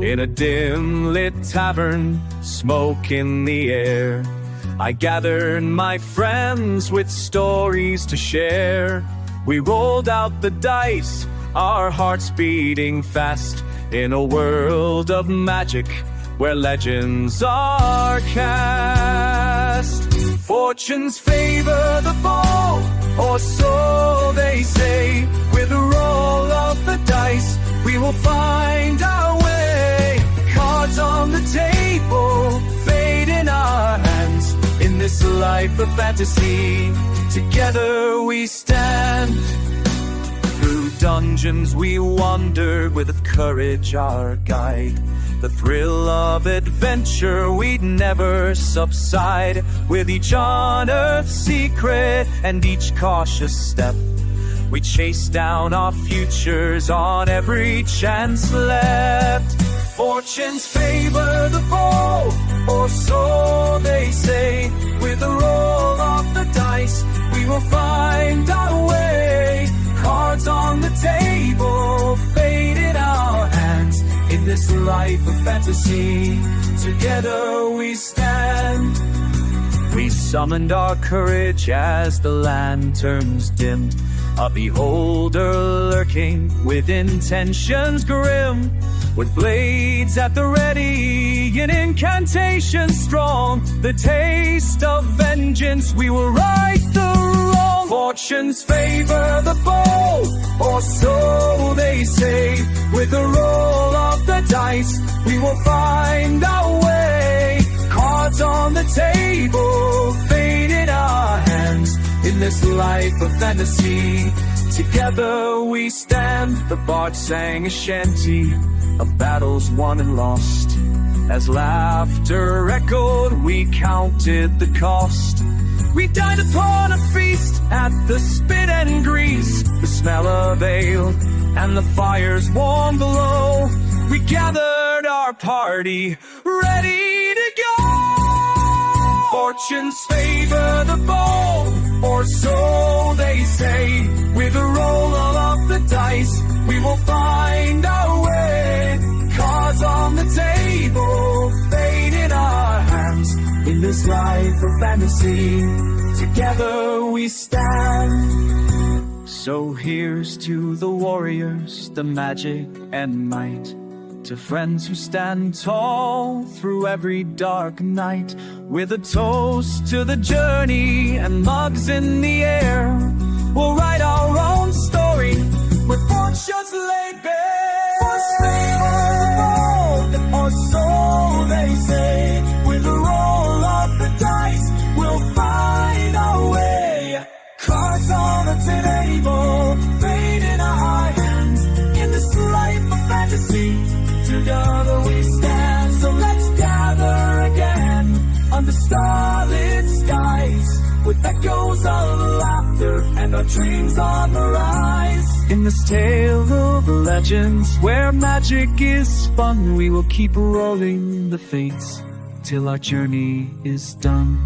In a dim-lit tavern, smoke in the air, I gathered my friends with stories to share. We rolled out the dice, our hearts beating fast, in a world of magic where legends are cast. Fortunes favor the bold, or so they say. With a roll of the dice, we will find our way. Cards on the table, fate in our hands. In this life of fantasy, together we stand. Through dungeons we wandered with courage our guide. The thrill of adventure we'd never subside. With each unearthed secret and each cautious step, we chase down our futures on every chance left. Fortunes favor the bold, or so they say. With a roll of the dice, we will find our way. Cards on the table, fate in our hands. In this life of fantasy, together we stand. We summoned our courage as the lanterns dimmed. A beholder lurking with intentions grim. With blades at the ready, an incantation strong. The taste of vengeance, we will right the wrong. Fortunes favor the bold, or so they say. With a roll of the dice, we will find our way. Cards on the table, fate in our hands. In this life of fantasy, together we stand. The bard sang a shanty of battles won and lost. As laughter echoed, we counted the cost. We dined upon a feast at the spit and grease. The smell of ale and the fires warm below. We gathered our party, ready to go. Fortunes favor the bold, or so they say. With a roll of the dice, we will find our way. Cards on the table, fate in our hands. In this life of fantasy, together we stand. So here's to the warriors, the magic and might. To friends who stand tall through every dark night. With a toast to the journey and mugs in the air, we'll write our own story with fortunes laid bare. First favor, or so they say. With a roll of the dice, we'll find our way. Cards on the table, fate in our hands. In this life of fantasy, together we stand. So let's gather again under starlit skies, with echoes of laughter and our dreams on the rise. In this tale of legends, where magic is spun, we will keep rolling the fates till our journey is done.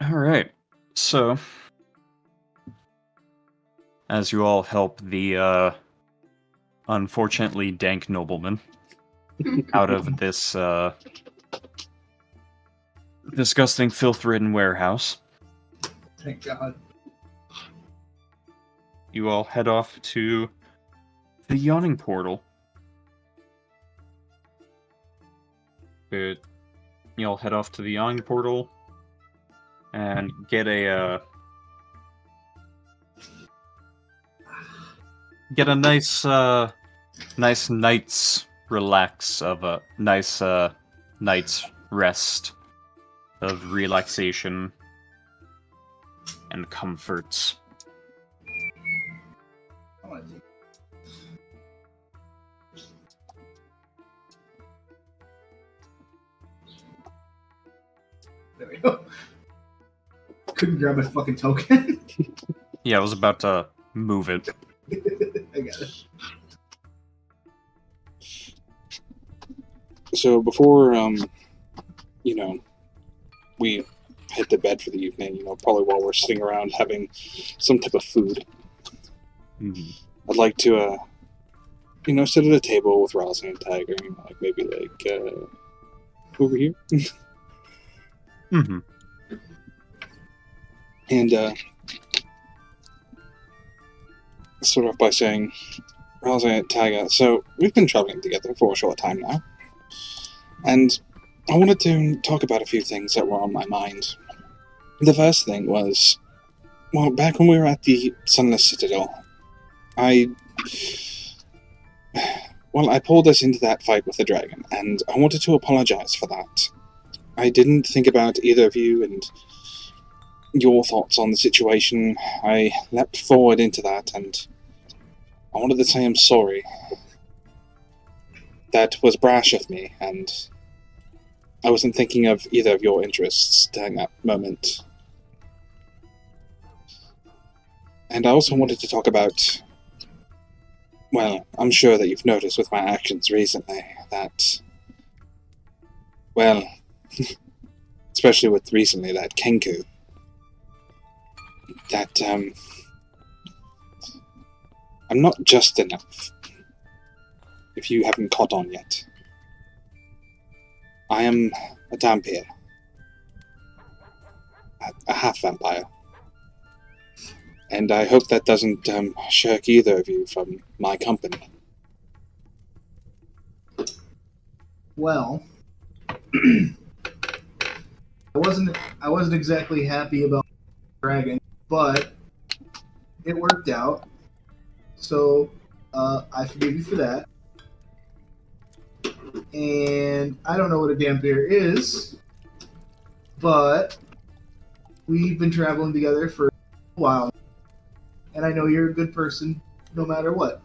All right, so as you all help the unfortunately dank nobleman out of this disgusting, filth-ridden warehouse, Thank God. you all head off to the yawning portal. Good. You all head off to the yawning portal and get a nice nice night's relax of a nice night's rest of relaxation and comforts. There we go. Couldn't grab my fucking token. Yeah, I was about to move it. I got it. So before we hit the bed for the evening, probably while we're sitting around having some type of food. Mm-hmm. I'd like to, sit at a table with Rousey and Tiger, maybe over here. Mm-hmm. And, start off by saying, Rousey and Tiger, so we've been traveling together for a short time now, and I wanted to talk about a few things that were on my mind. The first thing was, back when we were at the Sunless Citadel, I pulled us into that fight with the dragon, and I wanted to apologize for that. I didn't think about either of you and your thoughts on the situation. I leapt forward into that, and I wanted to say I'm sorry. That was brash of me, and I wasn't thinking of either of your interests during that moment. And I also wanted to talk about, I'm sure that you've noticed with my actions recently that, especially with recently that Kenku, that I'm not just enough, if you haven't caught on yet. I am a Dampier, a half-vampire. And I hope that doesn't shirk either of you from my company. Well, I wasn't exactly happy about Dragon, but it worked out. So I forgive you for that. And I don't know what a Dampier is, but we've been traveling together for a while. And I know you're a good person no matter what.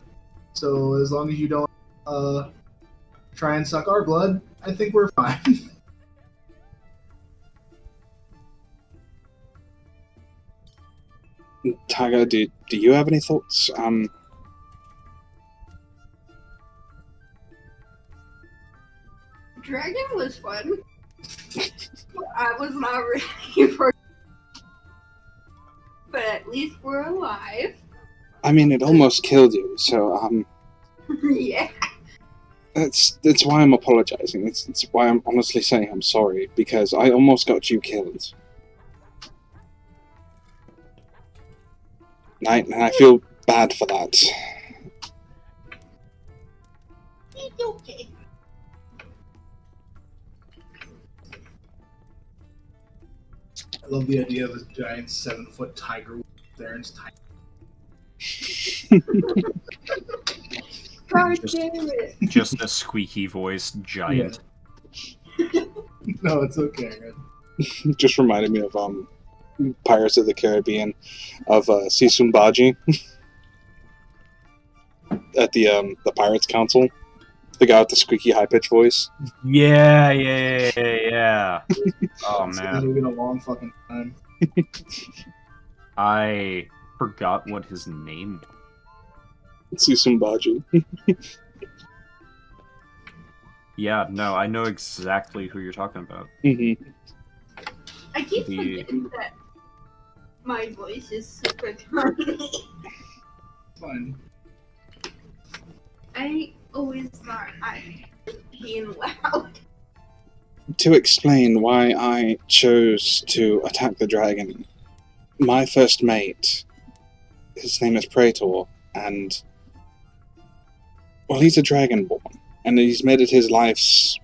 So as long as you don't try and suck our blood, I think we're fine. Tiger, do you have any thoughts? Dragon was fun. I was not ready for it. But at least we're alive. I mean, it almost killed you, so, Yeah. That's why I'm apologizing. It's why I'm honestly saying I'm sorry, because I almost got you killed. And I feel bad for that. It's okay. I love the idea of this giant 7-foot tiger with Aaron's tiny. God damn it. Just a squeaky voiced giant. No, it's okay. Just reminded me of Pirates of the Caribbean, of Sisumbaji at the Pirates Council. The guy with the squeaky high-pitched voice. Yeah. Oh, man. It's been a long fucking time. I forgot what his name was. Sisumbaji. Yeah, no, I know exactly who you're talking about. Mm-hmm. I keep forgetting that my voice is super tiny. Fine. I always thought I was being loud. To explain why I chose to attack the dragon, my first mate, his name is Praetor, and, he's a dragonborn, and he's made it his life's,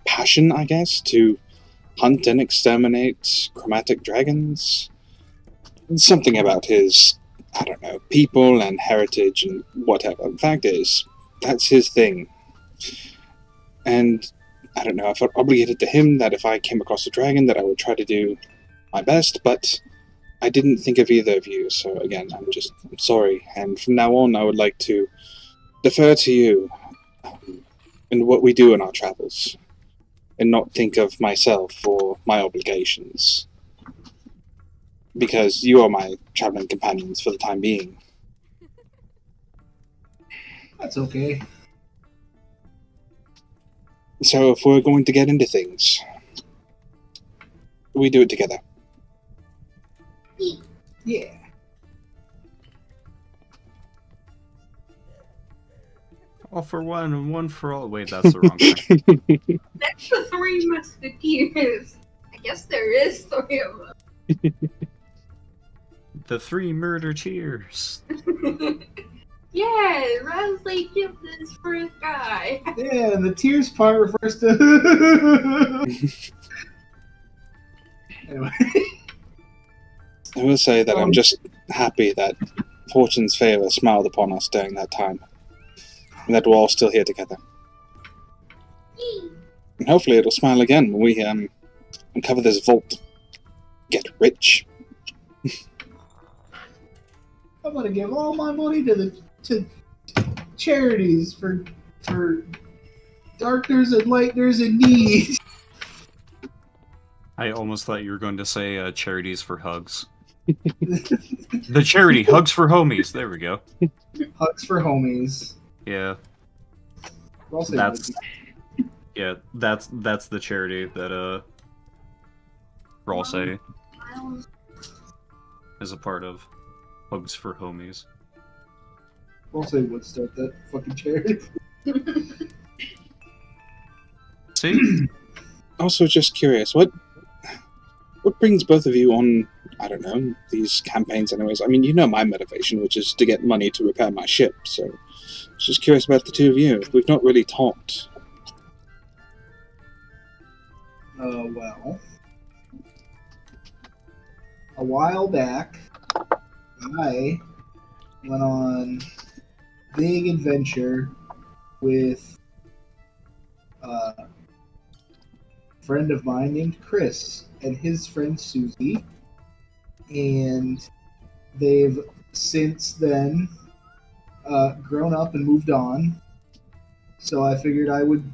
passion, I guess, to hunt and exterminate chromatic dragons. Something about his, people and heritage and whatever. The fact is, that's his thing. And I felt obligated to him that if I came across a dragon that I would try to do my best, but I didn't think of either of you, so again, I'm sorry. And from now on, I would like to defer to you in what we do in our travels, and not think of myself or my obligations. Because you are my traveling companions for the time being. That's okay. So if we're going to get into things, we do it together. Yeah. All for one and one for all. Wait, that's the wrong thing. That's the Three Musketeers. I guess there is three of them. The three murder cheers. Yeah, Rasley give this for a guy. Yeah, and the tears part refers to. Anyway. I will say that I'm just happy that fortune's favor smiled upon us during that time. And that we're all still here together. And hopefully it'll smile again when we uncover this vault. Get rich. I'm gonna give all my money to charities for darkners and lightners in need. I almost thought you were going to say charities for hugs. The charity, Hugs for Homies. There we go. Hugs for homies. Yeah. We'll say That's that. yeah, that's the charity that Ralsei is a part of. Hugs for Homies. We'll say would start that fucking charity. See? Also, just curious, what brings both of you on, I don't know, these campaigns anyways? I mean, you know my motivation, which is to get money to repair my ship, so just curious about the two of you. We've not really talked. Well, a while back, I went on a big adventure with a friend of mine named Chris and his friend Susie, and they've since then grown up and moved on, so I figured I would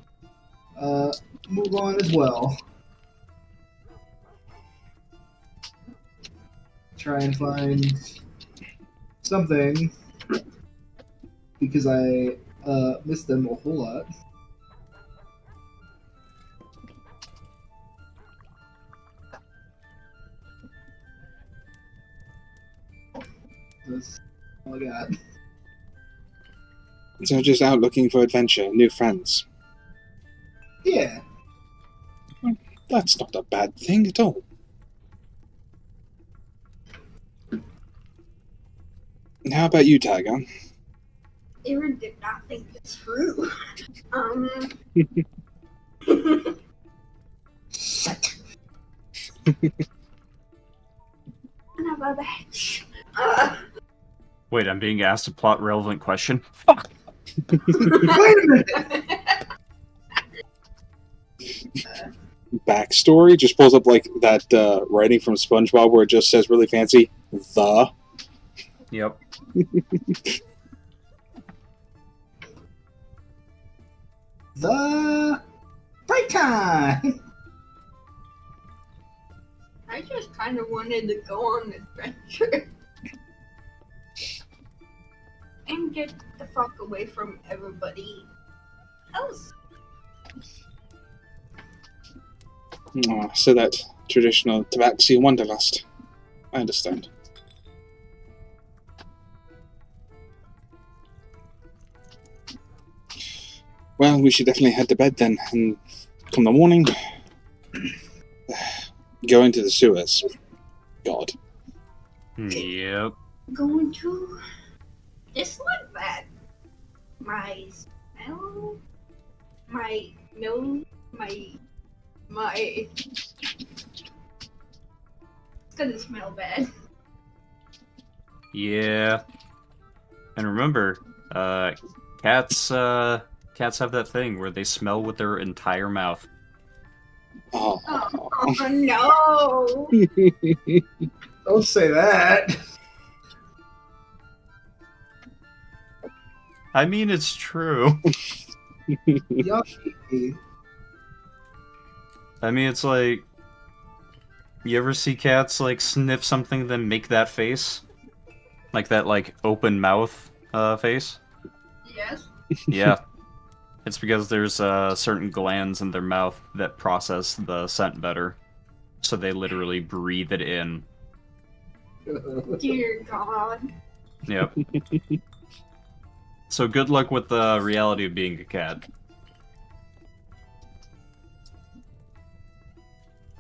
move on as well. Try and find something, because I miss them a whole lot. That's all I got. So just out looking for adventure, new friends. Yeah. That's not a bad thing at all. How about you, Tiger? Erin did not think it's true. Shit. Not my bitch. Wait, I'm being asked a plot relevant question? Fuck! Wait a minute! Backstory just pulls up like that writing from SpongeBob where it just says really fancy, the. Yep. The break time! I just kind of wanted to go on an adventure. And get the fuck away from everybody else. So that traditional tabaxi wanderlust. I understand. Well, we should definitely head to bed then, and come the morning, go into the sewers. God. Yep. Going to. It's like that. My smell. My nose. My. It's gonna smell bad. Yeah. And remember, cats have that thing where they smell with their entire mouth. Oh. Oh no! Don't say that. I mean, it's true. Yucky. I mean, it's like, you ever see cats, like, sniff something, then make that face? Like that, like, open mouth, face? Yes. Yeah. It's because there's certain glands in their mouth that process the scent better. So they literally breathe it in. Dear God. Yep. So good luck with the reality of being a cat.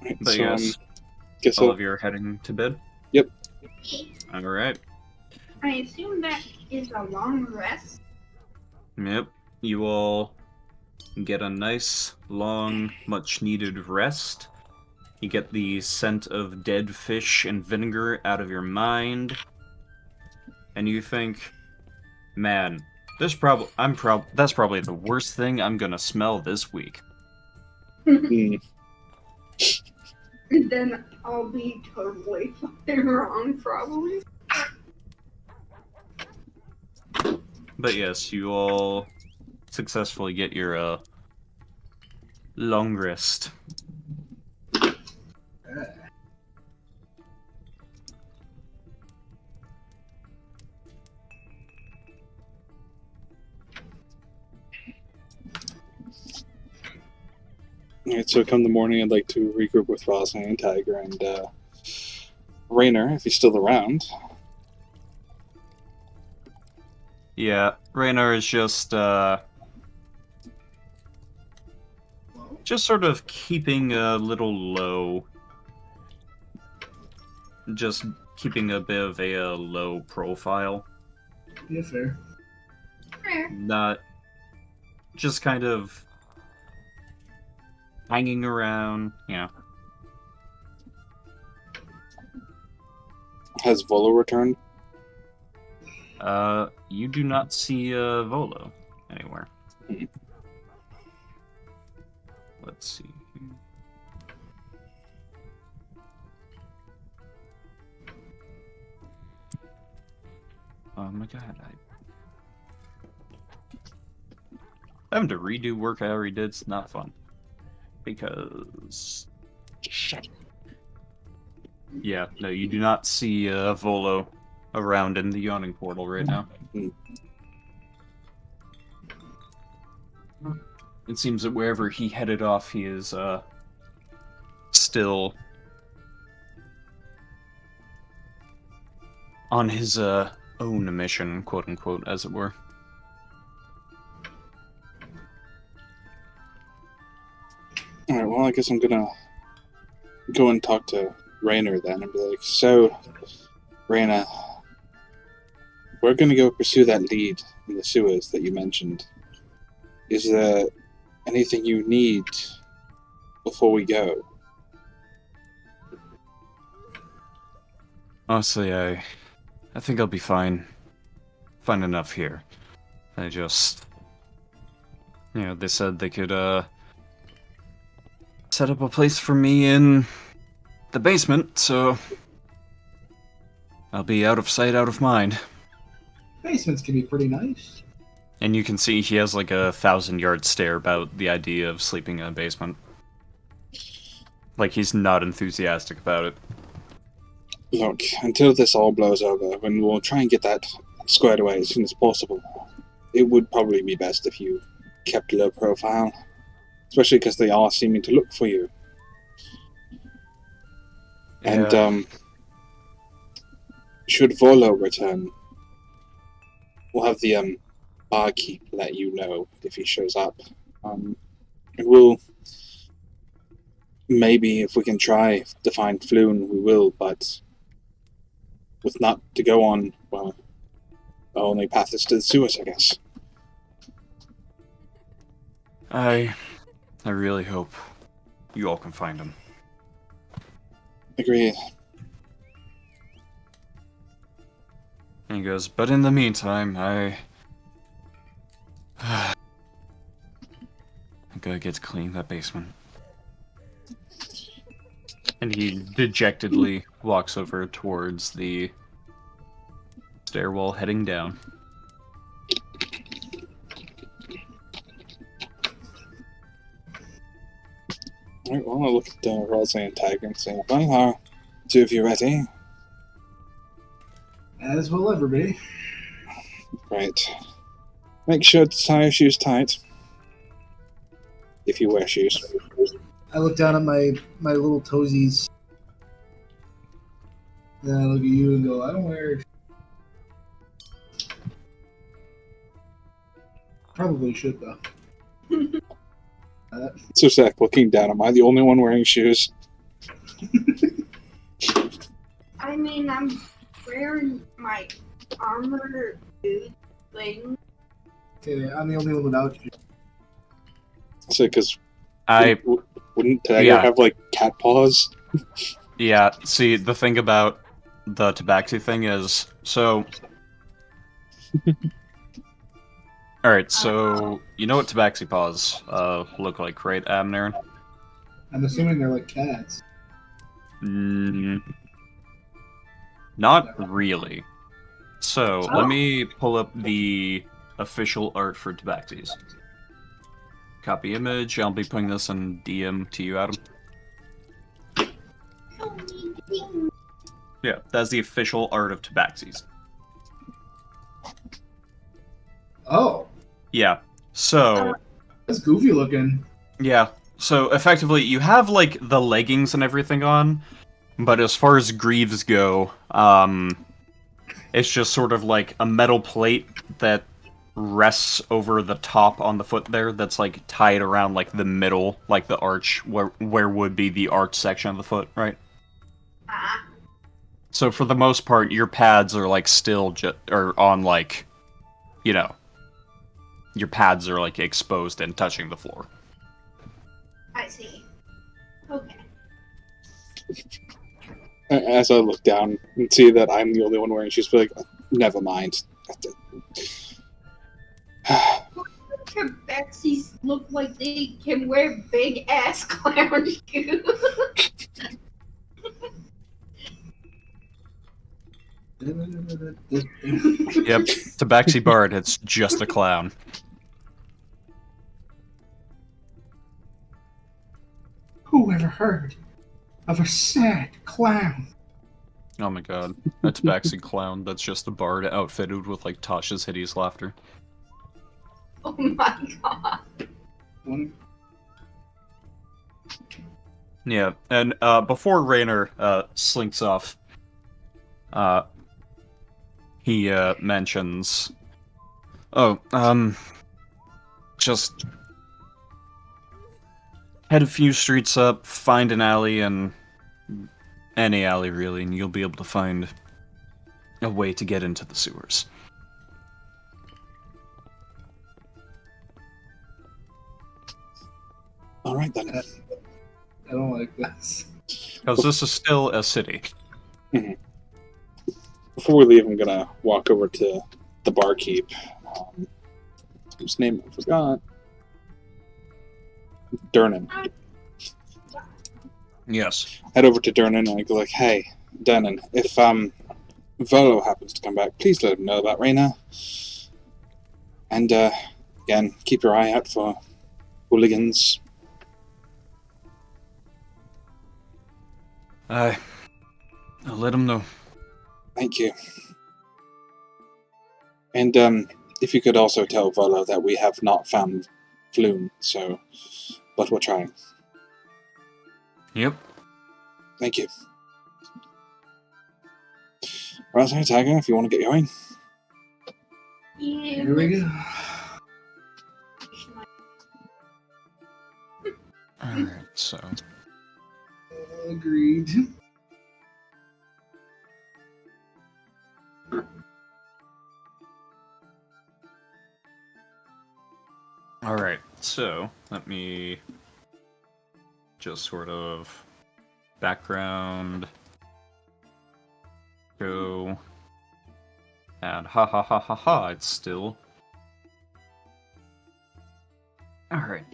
Right, But so, yes, guess all I'll... of you are heading to bed? Yep. Alright. I assume that is a long rest. Yep. You all get a nice, long, much-needed rest. You get the scent of dead fish and vinegar out of your mind. And you think, man, that's probably the worst thing I'm gonna smell this week. Hmm. Then I'll be totally fucking wrong, probably. But yes, you all successfully get your long rest. Alright, so come the morning, I'd like to regroup with Rosalind and Tiger and Raynor, if he's still around. Yeah, Reynard is just sort of keeping a little low. Just keeping a bit of a low profile. Yeah, fair. Fair. Not just kind of hanging around, yeah. Has Volo returned? You do not see Volo anywhere. Hmm. Let's see. Oh my god, having to redo work I already did is not fun. Because... shit. Yeah, no, you do not see Volo around in the yawning portal right now. Hmm. It seems that wherever he headed off, he is still on his own mission, quote unquote, as it were. Alright, well, I guess I'm gonna go and talk to Raynor then and be like, so, Raynor, we're gonna go pursue that lead in the sewers that you mentioned. Is there anything you need before we go? Honestly, I think I'll be fine. Fine enough here. I just... they said they could, set up a place for me in the basement, so... I'll be out of sight, out of mind. Basements can be pretty nice. And you can see he has like a 1,000-yard stare about the idea of sleeping in a basement. Like, he's not enthusiastic about it. Look, until this all blows over, and we'll try and get that squared away as soon as possible, it would probably be best if you kept low profile. Especially because they are seeming to look for you. Yeah. And, should Volo return, we'll have the, barkeep let you know if he shows up. And we'll... maybe if we can try to find Floon, we will, but... with not to go on, well, our only path is to the sewers, I guess. I really hope you all can find him. Agreed. And he goes, but in the meantime, I gotta get to clean that basement. And he dejectedly walks over towards the stairwell heading down. Alright, well, I'll look at Rosalind and Tiger and say, well, are two of you ready? As will ever be. Right. Make sure to tie your shoes tight. if you wear shoes. I look down at my little toesies. Then I look at you and go, I don't wear. Probably should though. So Zach, looking down, am I the only one wearing shoes? I mean, I'm wearing my armor boot thing. Okay, I'm the only one without shoes. So, because I wouldn't Tiger Yeah. have like cat paws? Yeah, see, the thing about the tabaxi thing is, so... Alright, so, you know what tabaxi paws look like, right, Aaron? I'm assuming they're like cats. Not really. So, let me pull up the official art for tabaxis. Copy image, I'll be putting this in DM to you, Adam. Yeah, that's the official art of tabaxis. Oh, Yeah, so... that's goofy looking. Yeah, so effectively, you have, like, the leggings and everything on, but as far as greaves go, it's just sort of like a metal plate that rests over the top on the foot there that's, like, tied around, like, the middle, like, the arch, where would be the arch section of the foot, right? Ah, So for the most part, your pads are, like, still are on, like, you know, your pads are, like, exposed and touching the floor. I see. Okay. As I look down and see that I'm the only one wearing shoes, be like, never mind. Tabaxis look like they can wear big ass clown shoes. Yep, Tabaxi Bard, it's just a clown. Who ever heard of a sad clown? Oh my god, a Tabaxi clown that's just a bard outfitted with, like, Tasha's hideous laughter. Oh my god. Yeah, and before Raynor slinks off, he mentions, just head a few streets up, find an alley, and any alley really, and you'll be able to find a way to get into the sewers. All right then. I don't like this. Because this is still a city. Before we leave, I'm gonna walk over to the barkeep. Whose name I forgot. Durnan. Yes. Head over to Durnan and I go like, "Hey, Durnan, if Volo happens to come back, please let him know about Reyna. And again, keep your eye out for hooligans." I'll let him know. Thank you. And if you could also tell Volo that we have not found Flume, but we're trying. Yep. Thank you. Well, sorry, Tiger, if you want to get going. Yeah, Here we go. Alright, so... Agreed. Alright, so let me just sort of background go and ha, it's still. Alright.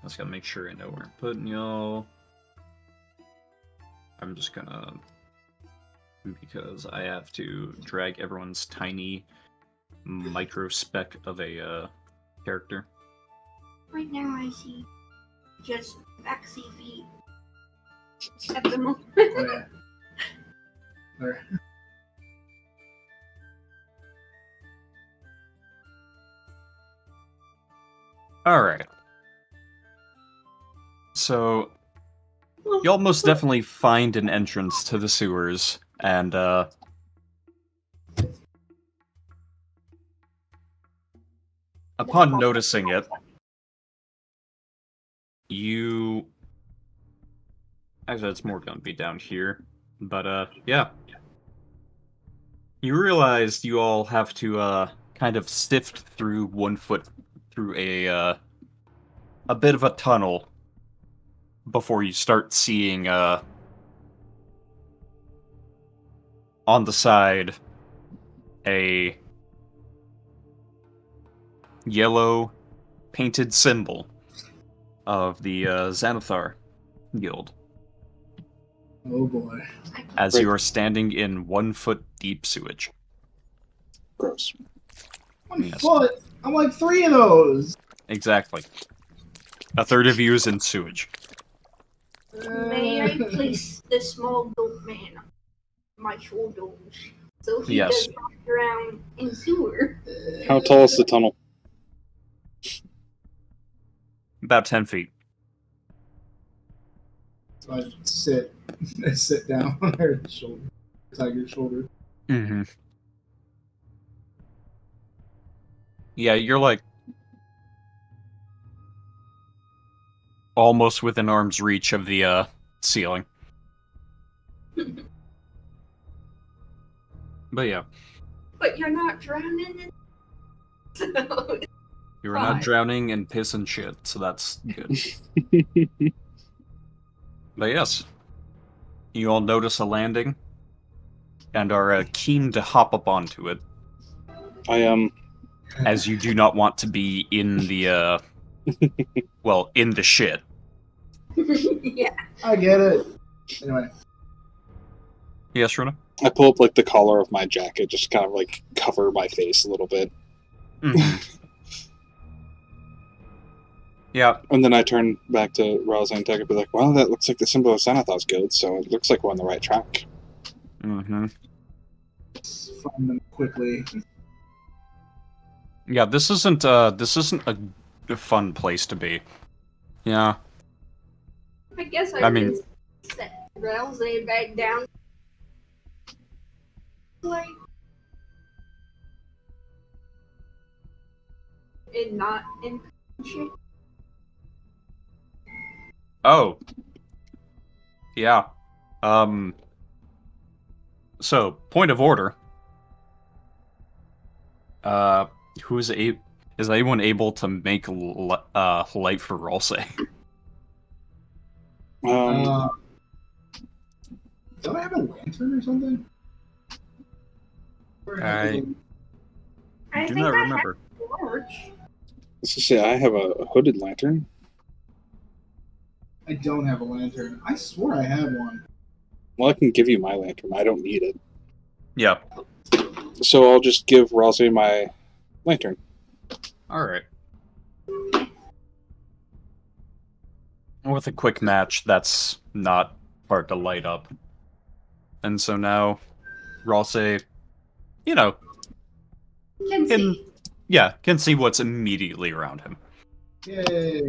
Just gotta make sure I know where I'm putting y'all. I'm just gonna, because I have to drag everyone's tiny micro speck of a character. right now I see just Maxi feet at the moment. Oh, yeah. There. Alright. So, you'll most definitely find an entrance to the sewers, and, upon noticing it, you... Actually, it's more gonna be down here. But, yeah. You realize you all have to, kind of sift through 1 foot through a bit of a tunnel before you start seeing, on the side, a yellow painted symbol of the Xanathar Guild, Oh boy. as Right. you are standing in 1 foot deep sewage. Gross. 1 Yes. foot? I'm like 3 of those. Exactly. A third of you is in sewage. May I place the small goat man on my shoulders so he Yes. does not drown in sewer? How tall is the tunnel? About 10 feet. So I sit, I sit down on her shoulder, tiger's shoulder. Mm-hmm. Yeah, you're like almost within arm's reach of the ceiling. But yeah, But you're not drowning in so you are not Fine. drowning in piss and shit, so that's good. But yes, you all notice a landing and are keen to hop up onto it, I as you do not want to be in the well, in the shit. yeah. I get it. Anyway, Yes, Runa? I pull up like the collar of my jacket, just kind of like cover my face a little bit, Mm-hmm. Yeah, and then I turn back to Rosa and Tech and be like, "Well, that looks like the symbol of Xanathar's Guild, so it looks like we're on the right track." mm-hmm. find them quickly. Yeah, this isn't a fun place to be. Yeah. I guess I mean- just set Ralsei back down. Like, and not in shit. Oh. Yeah. So, point of order. Is anyone able to make light for Ralsei? Don't I have a lantern or something? Or I I do think not I remember. have a torch. Let's just say I have a hooded lantern. I don't have a lantern. I swore I had one. Well, I can give you my lantern. I don't need it, Yeah. so I'll just give Rosie my lantern. Alright. With a quick match, that's not hard to light up. And so now, Ralsei, you know, Can see. can see what's immediately around him. Yay.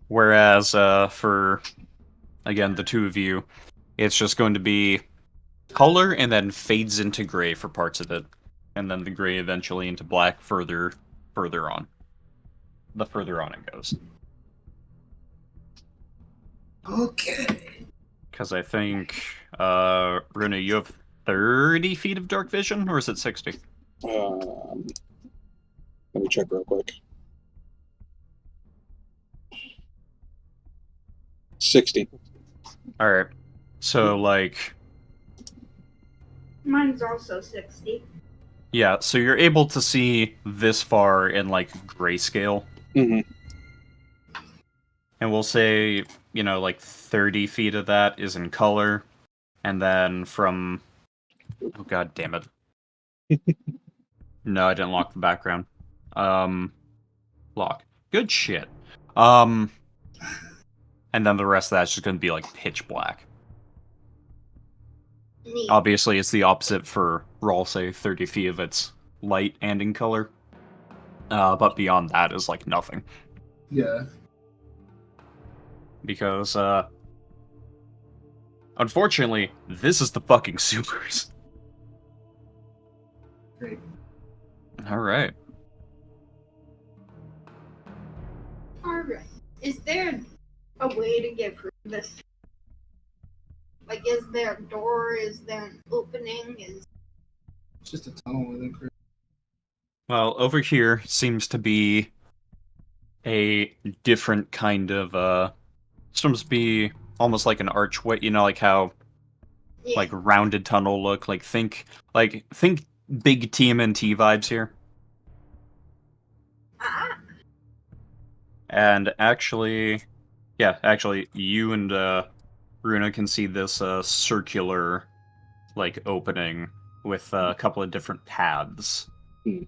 Whereas, for, again, the two of you, it's just going to be color and then fades into gray for parts of it. And then the gray eventually into black further on. The further on it goes. Okay. Because I think, Runa, you have 30 feet of dark vision, or is it 60? Let me check real quick. 60. Alright. So, like, Mine's also 60. yeah, so you're able to see this far in, like, grayscale. Mm-hmm. And we'll say, you know, like 30 feet of that is in color. And then from... Oh, god damn it. No, I didn't lock the background. Lock. Good shit. And then the rest of that's just going to be, like, pitch black. Neat. Obviously, it's the opposite for Ralsei, 30 feet of it's light and in color. But beyond that is, like, nothing. Yeah. Because, unfortunately, this is the fucking supers. Great. Alright. Alright. Is there a way to get through this? Like, is there a door? Is there an opening? It's just a tunnel, I think. Well, over here seems to be a different kind of, seems to be almost like an archway, you know, like how, Yeah. like, rounded tunnel look, think big TMNT vibes here. Ah, And actually, you and, Runa can see this, circular, like, opening with a couple of different paths. Hmm.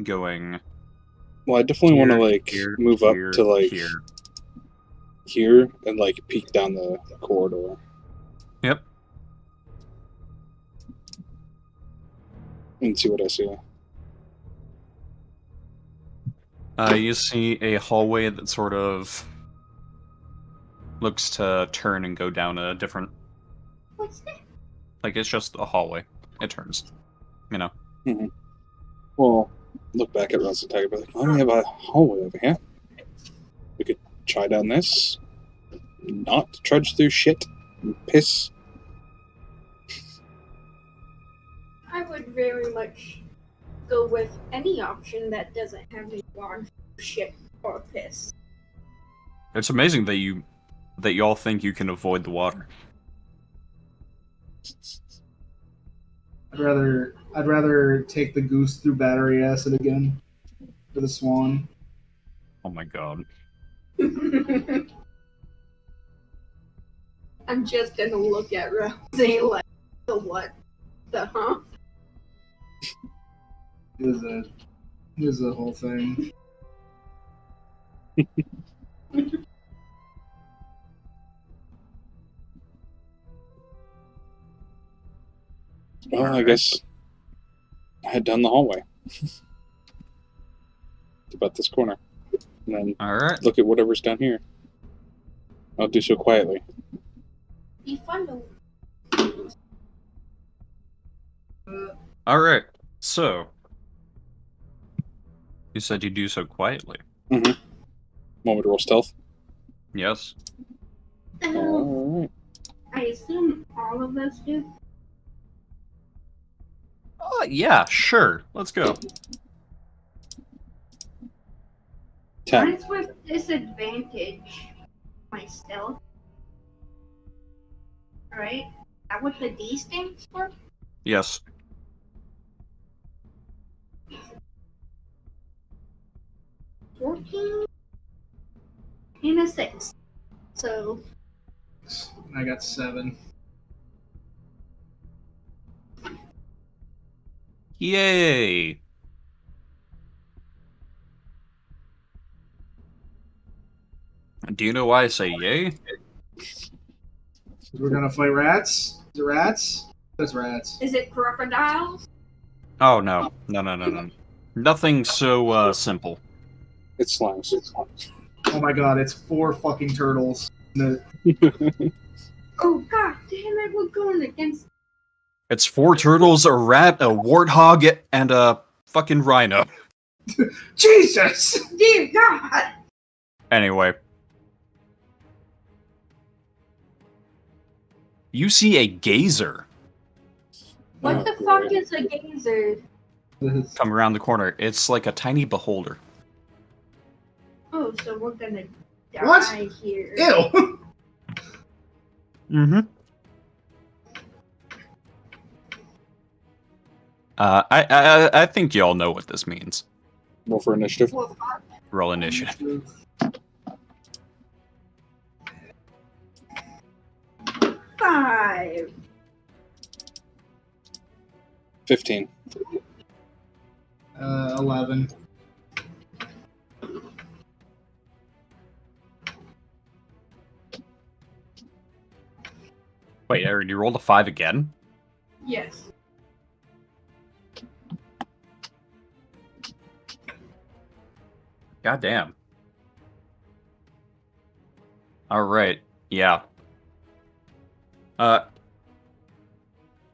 Going Well, I definitely want to like here, move here, up to like here. here and like peek down the corridor. Yep. And see what I see. You see a hallway that sort of looks to turn and go down a different... what's that? Like, it's just a hallway. It turns. You know? Mm-hmm. Well, look back at Russ and Tiger, be like, well, we have a hallway over here. We could try down this. Not trudge through shit and piss. I would very much go with any option that doesn't have any water, shit, or piss. It's amazing that you all think you can avoid the water. I'd rather take the goose through battery acid again for the swan. Oh my god. I'm just gonna look at Rosie like, the what? The huh? It is a whole thing. Well, I guess head down the hallway. It's about this corner. And then Alright. look at whatever's down here. I'll do so quietly. Be fun to. Alright. So. You said you do so quietly. Mm-hmm. Want me to roll stealth? Yes. Alright. I assume all of us do. Yeah, sure. Let's go. 10. Mine's with disadvantage. My stealth. Right? Is that what the D stands for? Yes. 14 and a 6. So, I got 7. Yay! Do you know why I say yay? We're gonna fight rats? Is it rats? It's rats. is it crocodiles? Oh, no. No. Nothing so, simple. It's slimes. Oh my god, it's 4 fucking turtles. No. Oh god damn it, we're going against. It's 4 turtles, a rat, a warthog, and a fucking rhino. Jesus! Dear god! Anyway. You see a gazer What Oh, the great. fuck is a gazer? come around the corner. It's like a tiny beholder. Oh, so we're gonna die What? here. Ew! Mm-hmm. I think y'all know what this means. Roll for initiative. Well, fuck. Roll initiative. 5. 15. 11. Wait, Erin, you rolled a 5 again? Yes. God damn. Alright, yeah. As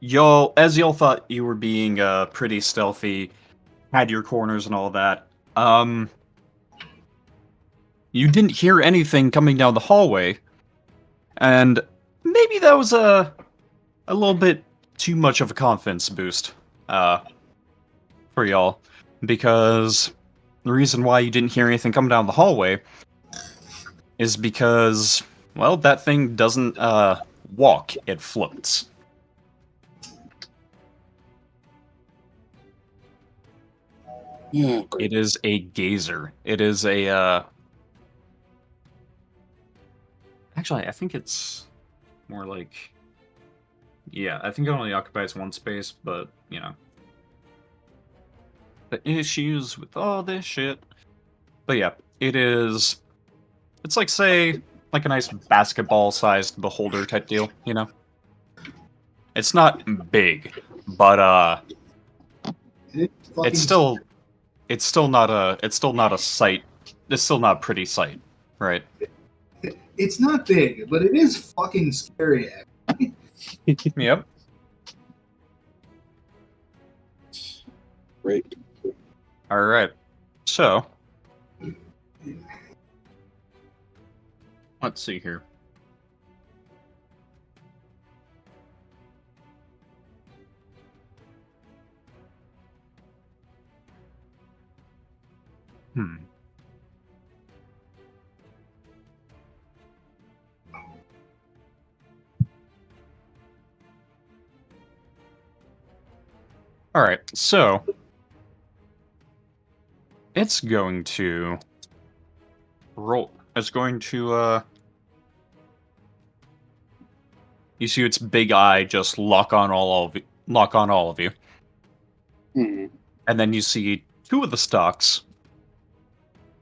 y'all thought you were being pretty stealthy, had your corners and all that, you didn't hear anything coming down the hallway, and maybe that was a little bit too much of a confidence boost for y'all, because the reason why you didn't hear anything coming down the hallway is because, well, that thing doesn't walk, it floats. Yeah, great. It is a gazer. It is a actually, I think it's more like, yeah, I think it only occupies one space, but you know, the issues with all this shit. But yeah, it is. It's like, say, like a nice basketball-sized beholder type deal, you know. It's not big, but Fucking it's still not a sight. It's still not a pretty sight, right? It's not big, but it is fucking scary. Yep. Great. All right. So, let's see here. All right. So, it's going to roll. It's going to you see its big eye just lock on all of you. Hmm. And then you see two of the stalks,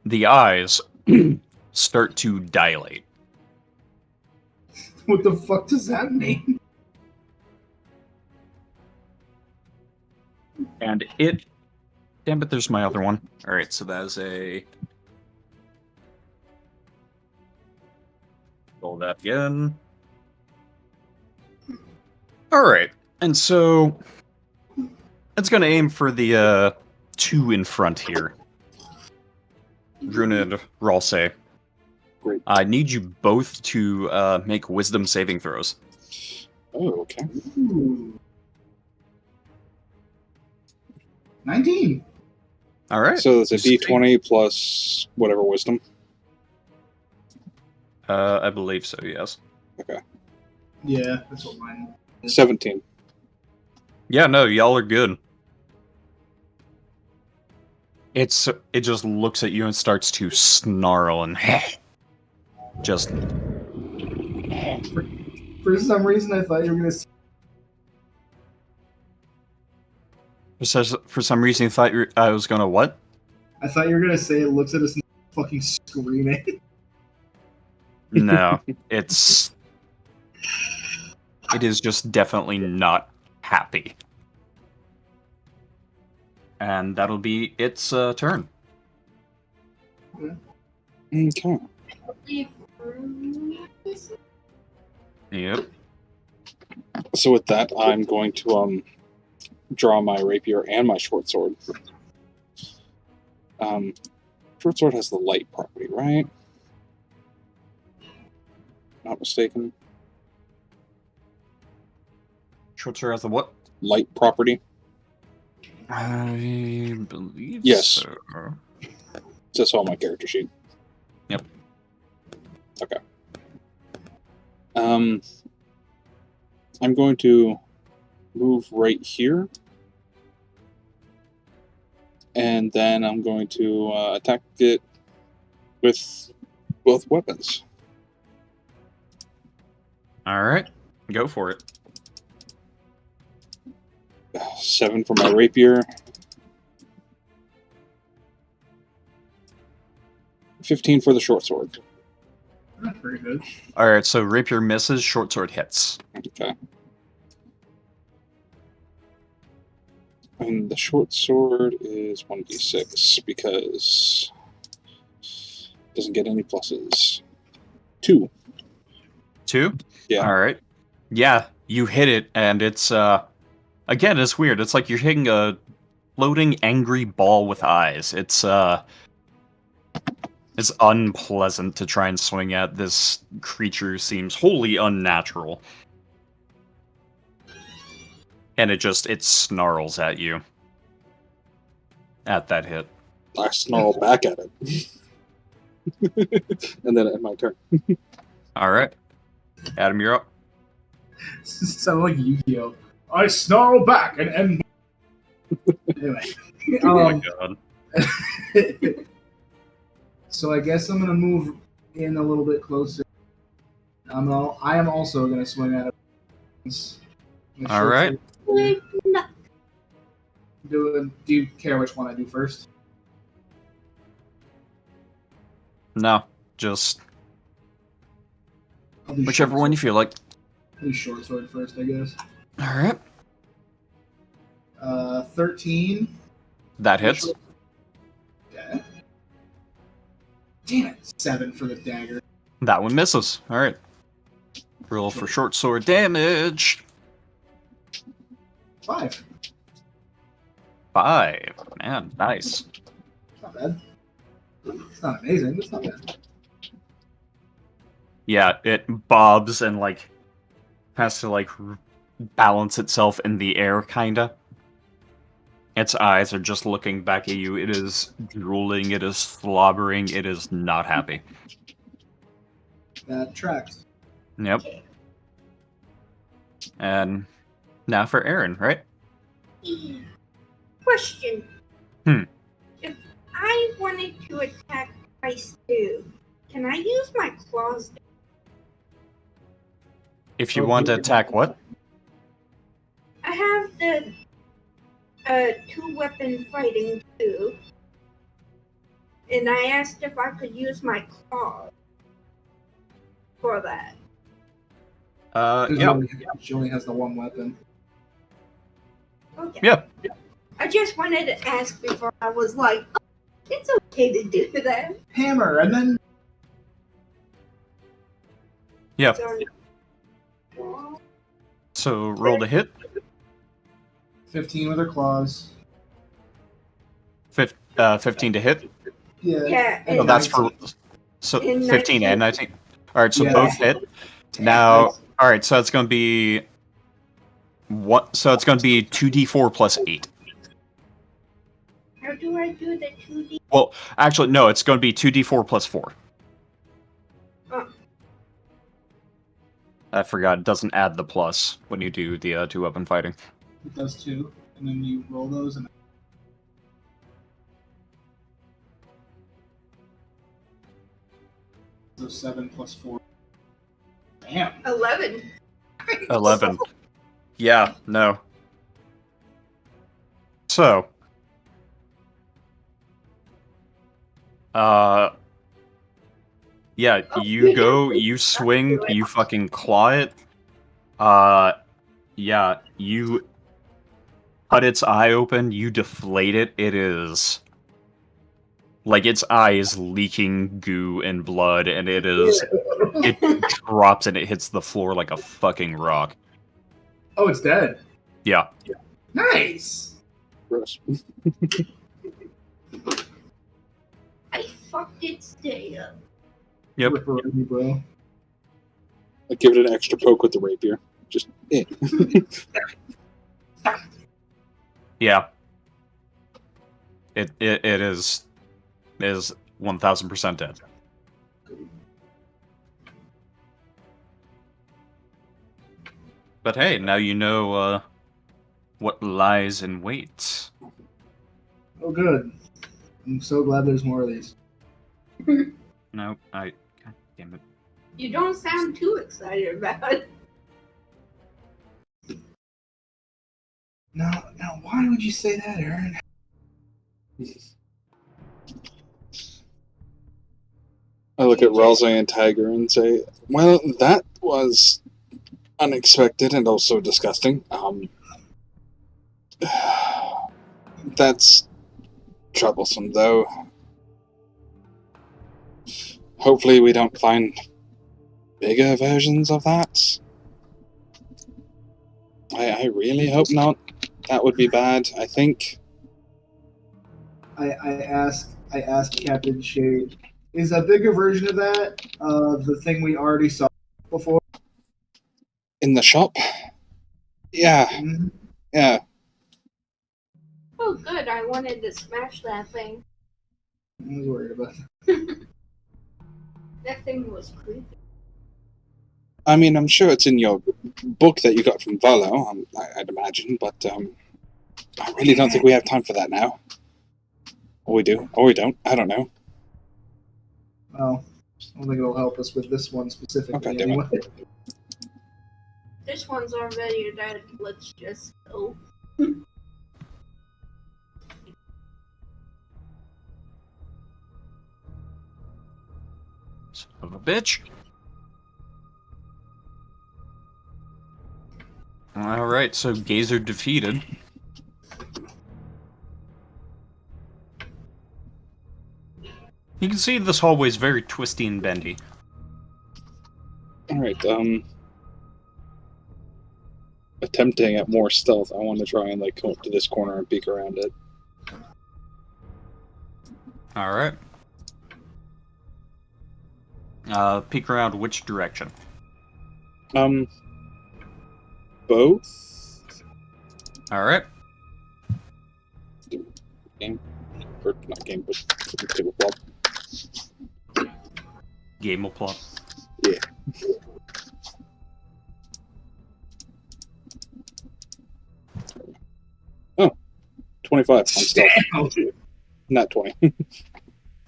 the eyes start to dilate. What the fuck does that mean? And it... Damn it, there's my other one. Alright, so that is a... Roll that again. Alright, and so... It's gonna aim for the, two in front here. Runa and Ralse. Great. I need you both to make wisdom saving throws. Oh, okay. Ooh. 19. All right. So it's a D20 plus whatever wisdom. I believe so. Yes. Okay. Yeah, that's what mine is. 17. Yeah. No, y'all are good. It just looks at you and starts to snarl and just. For some reason, I thought you were gonna say For some reason, you thought I was gonna what? I thought you were gonna say it looks at us and fucking screaming. No, it is just definitely not happy. And that'll be its turn. Okay. Yep. So with that, I'm going to draw my rapier and my short sword. Short sword has the light property, right? Not mistaken. Short sword has the what? Light property. I believe Yes. so. Just on my character sheet. Yep. Okay. I'm going to move right here. And then I'm going to attack it with both weapons. Alright. Go for it. 7 for my rapier. 15 for the short sword. Not very good. Alright, so rapier misses, short sword hits. Okay. And the short sword is 1d6 because it doesn't get any pluses. 2. 2? Yeah. All right. Yeah, you hit it, and it's again, it's weird. It's like you're hitting a floating angry ball with eyes. It's unpleasant to try and swing at. This creature seems wholly unnatural. And it snarls at you. At that hit. I snarl back at it. And then at my turn. Alright. Adam, you're up. Sound like Yu-Gi-Oh! I snarl back and end. Anyway. Oh my god. So I guess I'm gonna move in a little bit closer. I am also gonna swing at it. Alright. Do you care which one I do first? No. Just I'll do whichever short one you feel like. I'll do short sword first, I guess. Alright. 13. That hits. Okay. Damn it. 7 for the dagger. That one misses. Alright. Roll for short sword damage. 5. 5. Man, nice. Not bad. It's not amazing, but it's not bad. Yeah, it bobs and has to balance itself in the air, kinda. Its eyes are just looking back at you. It is drooling, it is slobbering, it is not happy. That tracks. Yep. And now for Erin, right? Question. Hmm. If I wanted to attack twice too, can I use my claws? If you want to attack what? I have the 2-weapon fighting too, and I asked if I could use my claws for that. Yeah. She only has the one weapon. Okay. Yeah. I just wanted to ask before I was like, oh, it's okay to do that. Hammer, and then Yeah. So, So roll to hit. 15 with her claws. 15 to hit. Yeah. yeah, Oh, and that's for so And 15 and 19. All right, so Yeah. both hit. Now, all right, so it's going to be what? So it's going to be 2d4 plus 8. how do I do the 2D? Well, actually, no, it's going to be 2d4 plus 4. Oh. I forgot. It doesn't add the plus when you do the 2-weapon fighting. It does 2, and then you roll those, and so 7 plus 4. Damn. 11. 11. Yeah, no. So, yeah, you go, you swing, you fucking claw it. Yeah, you cut its eye open, you deflate it. It is like its eye is leaking goo and blood, and it drops and it hits the floor like a fucking rock. Oh, it's dead. Yeah. Nice. Gross. I fucked its day up. Yep. Ripperoni, bro. I give it an extra poke with the rapier. Just Yeah. It is 1000% dead. But hey, now you know what lies in wait. Oh, good. I'm so glad there's more of these. No, God damn it. You don't sound too excited about it. Now, why would you say that, Erin? I look at Ralsei and Tiger and say, well, that was unexpected and also disgusting. That's troublesome, though. Hopefully we don't find bigger versions of that? I really hope not. That would be bad, I think. I asked Captain Shayde, is a bigger version of that the thing we already saw before? In the shop? Yeah, Mhm. yeah. Oh, good. I wanted to smash that thing. I was worried about that. That thing was creepy. I mean, I'm sure it's in your book that you got from Volo, I'd imagine, but I really don't think we have time for that now. Or we do, or we don't. I don't know. Well, I don't think it'll help us with this one specifically Okay, damn it. anyway. This one's already dead. Let's just go. Son of a bitch. Alright, so Gazer defeated. You can see this hallway is very twisty and bendy. Alright, attempting at more stealth, I want to try and, like, come up to this corner and peek around it. Alright. Peek around which direction? Both? Alright. Game? Or, not game, but tabletop. Game will plot. Yeah. Oh, 25 on stealth. Not 20.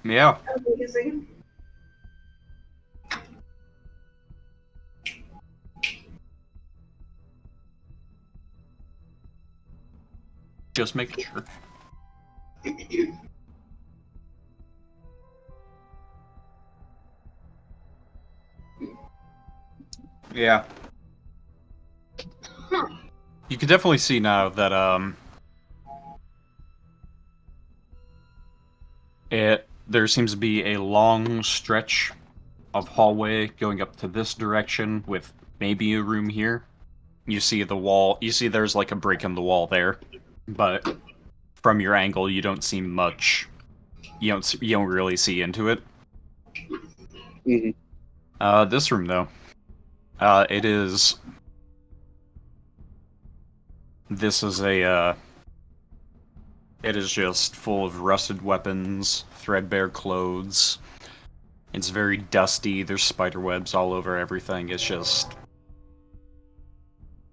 Yeah. Amazing. Just making sure. Yeah. Huh. You can definitely see now that, there seems to be a long stretch of hallway going up to this direction with maybe a room here. You see the wall, you see there's like a break in the wall there, but from your angle you don't see much. You don't really see into it. Mm-hmm. This room though. It is... This is a, it is just full of rusted weapons, threadbare clothes. It's very dusty, there's spider webs all over everything, it's just...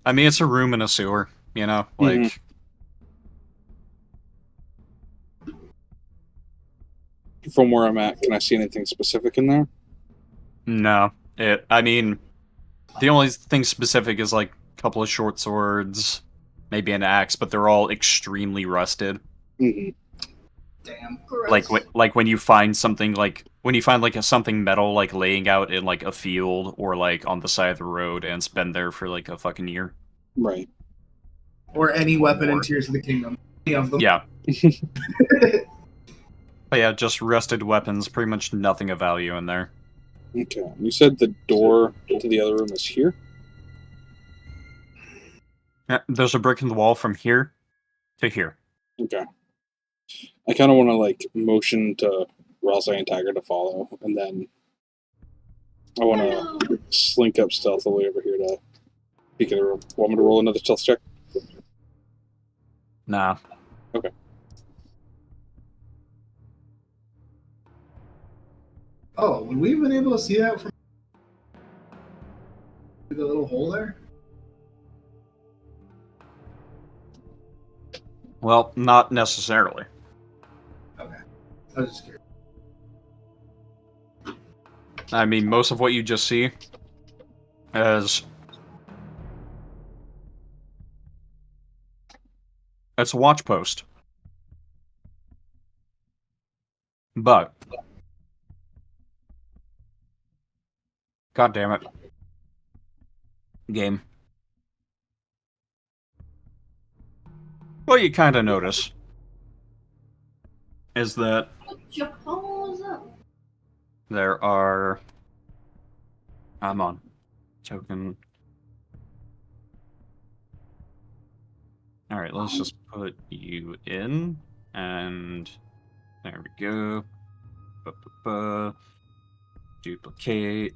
I mean, it's a room in a sewer, you know? Like... Mm-hmm. From where I'm at, can I see anything specific in there? No. I mean, the only thing specific is, like, a couple of short swords, maybe an axe, but they're all extremely rusted. Mm-hmm. Damn. Gross. Like when you find something, like, when you find, like, something metal, like, laying out in, like, a field, or, like, on the side of the road, and it's been there for, like, a fucking year. Right. Or any Or weapon in more. Tears of the Kingdom. Any of them. Yeah. But yeah, just rusted weapons, pretty much nothing of value in there. Okay. You said the door to the other room is here? Yeah, there's a brick in the wall from here to here. Okay. I kind of want to, like, motion to Ralsei and Tiger to follow, and then I want Hello. to slink up stealthily over here to peek in the room. Want me to roll another stealth check? Nah. Okay. Oh, would we have been able to see that from the little hole there? Well, not necessarily. Okay. I was just curious. I mean, most of what you just see is... It's a watch post. But... God damn it. Game. What you kind of notice is that Put your paws up. there are I'm on. Token. Alright, let's just put you in. And there we go. Ba-ba-ba. Duplicate.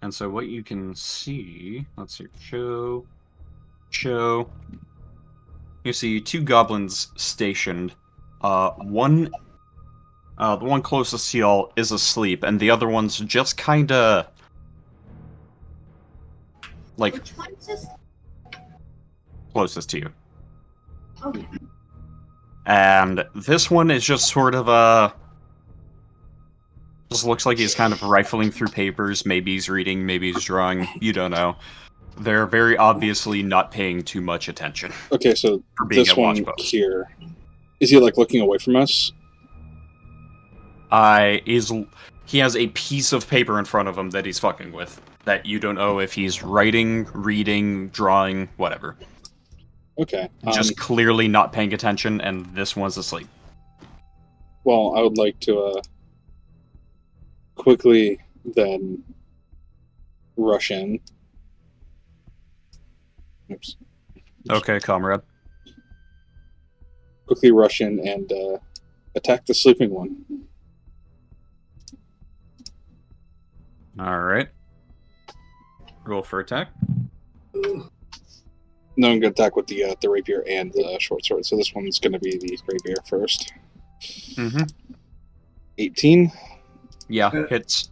And so what you can see, let's see, show. You see 2 goblins stationed. One, the one closest to y'all is asleep, and the other one's just kinda... like, Which one's this? closest to you. Okay. And this one is just sort of, just looks like he's kind of rifling through papers. Maybe he's reading, maybe he's drawing, you don't know. They're very obviously not paying too much attention. Okay, so For being this at one watchpost. here, is he like looking away from us? He has a piece of paper in front of him that he's fucking with. That you don't know if he's writing, reading, drawing, whatever. Okay. Just clearly not paying attention, and this one's asleep. Well, I would like to quickly then rush in. Oops. Okay, comrade. Quickly rush in and attack the sleeping one. Alright. Roll for attack. No, I'm going to attack with the rapier and the short sword. So this one's going to be the rapier first. Mm-hmm. 18. Yeah, hits.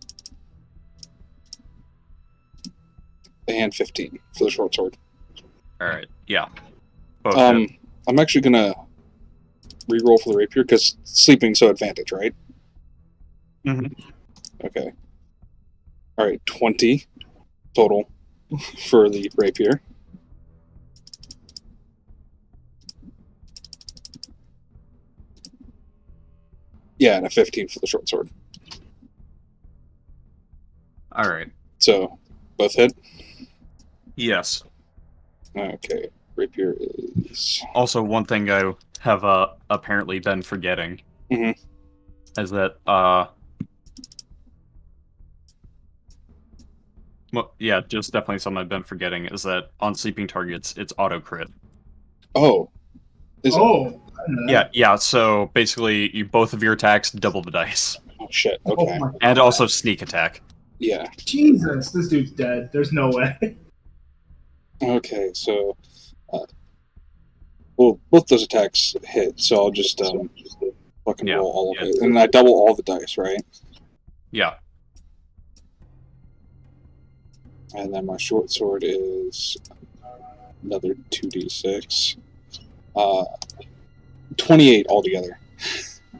And 15 for the short sword. Alright, yeah. Both hit. I'm actually going to re-roll for the rapier because sleeping, so advantage, right? Mhm. Okay. Alright, 20 total for the rapier. Yeah, and a 15 for the short sword. Alright. So, both hit? Yes. Okay, rapier is... Also, one thing I have apparently been forgetting is that, well, yeah, just definitely something I've been forgetting is that on sleeping targets, it's auto-crit. Oh. Is it? I know that. Yeah, so basically, both of your attacks double the dice. Oh, shit, Oh okay. my And God. also sneak attack. Yeah. Jesus, this dude's dead. There's no way. Okay, so... well, both those attacks hit, so I'll just fucking Yeah, roll all of yeah. it. And I double all the dice, right? Yeah. And then my short sword is another 2d6. 28 altogether.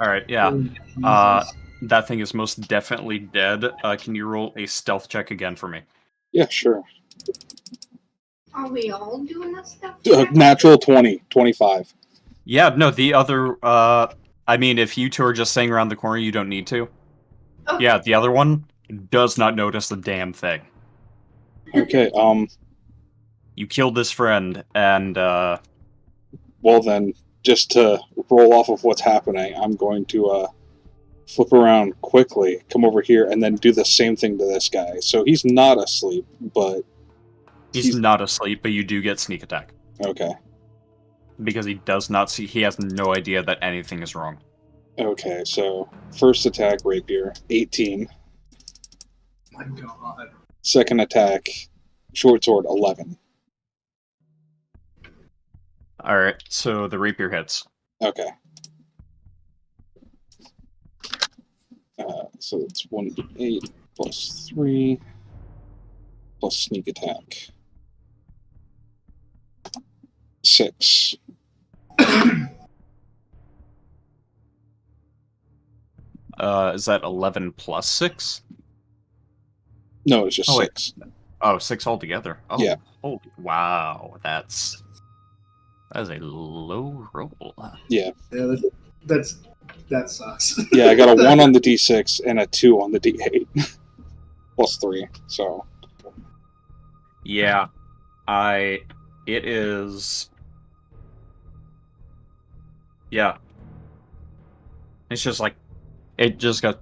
Alright, yeah. Jesus. That thing is most definitely dead. Can you roll a stealth check again for me? Yeah, sure. Are we all doing this stuff? Natural 20, 25. Yeah, no, the other, I mean, if you two are just staying around the corner, you don't need to. Okay. Yeah, the other one does not notice the damn thing. Okay, You killed this friend, and, well then, just to roll off of what's happening, I'm going to flip around quickly, come over here, and then do the same thing to this guy. So he's not asleep, but... he's not asleep, but you do get sneak attack. Okay. Because he does not see, he has no idea that anything is wrong. Okay, so first attack, rapier, 18. My God. Second attack, short sword, 11. Alright, so the rapier hits. Okay. So it's 1d8 plus 3 plus sneak attack. 6. Is that 11 plus 6? No, it's just Oh, wait. 6. Oh, 6 altogether. Oh, Yeah. Holy, wow, that is a low roll. Yeah, that sucks. Yeah, I got a 1 on the d6 and a 2 on the d8. Plus 3, so... Yeah, it is... Yeah. It's just like, it just got,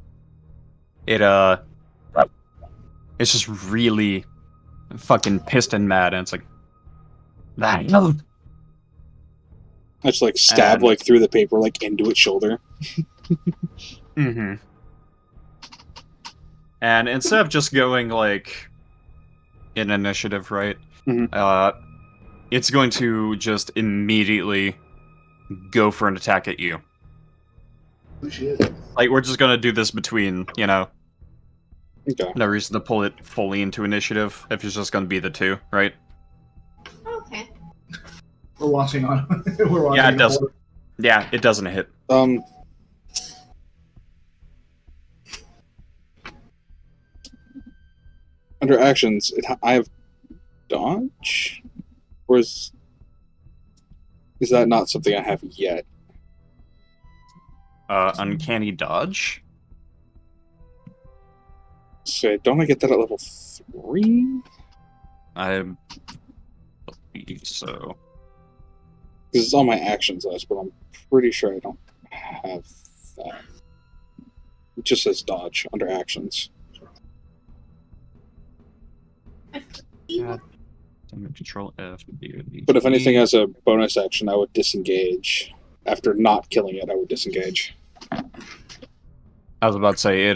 It's just really fucking pissed and mad, and it's like, that hell. I just like stab And- like through the paper, like into its shoulder. Mm-hmm. And instead of just going like in initiative, right? Mhm. It's going to just immediately go for an attack at you. Oh, shit. Like, we're just gonna do this between, Okay. no reason to pull it fully into initiative if it's just gonna be the two, right? Okay. We're watching on. We're watching. Yeah, it doesn't. Yeah, it doesn't hit. Under actions, I have dodge, or is that not something I have yet? Uncanny dodge? So don't I get that at level 3? I believe so. Because it's on my actions list, but I'm pretty sure I don't have that. It just says dodge under actions. Yeah. Control F. But if anything as a bonus action, I would disengage. After not killing it, I would disengage. I was about to say,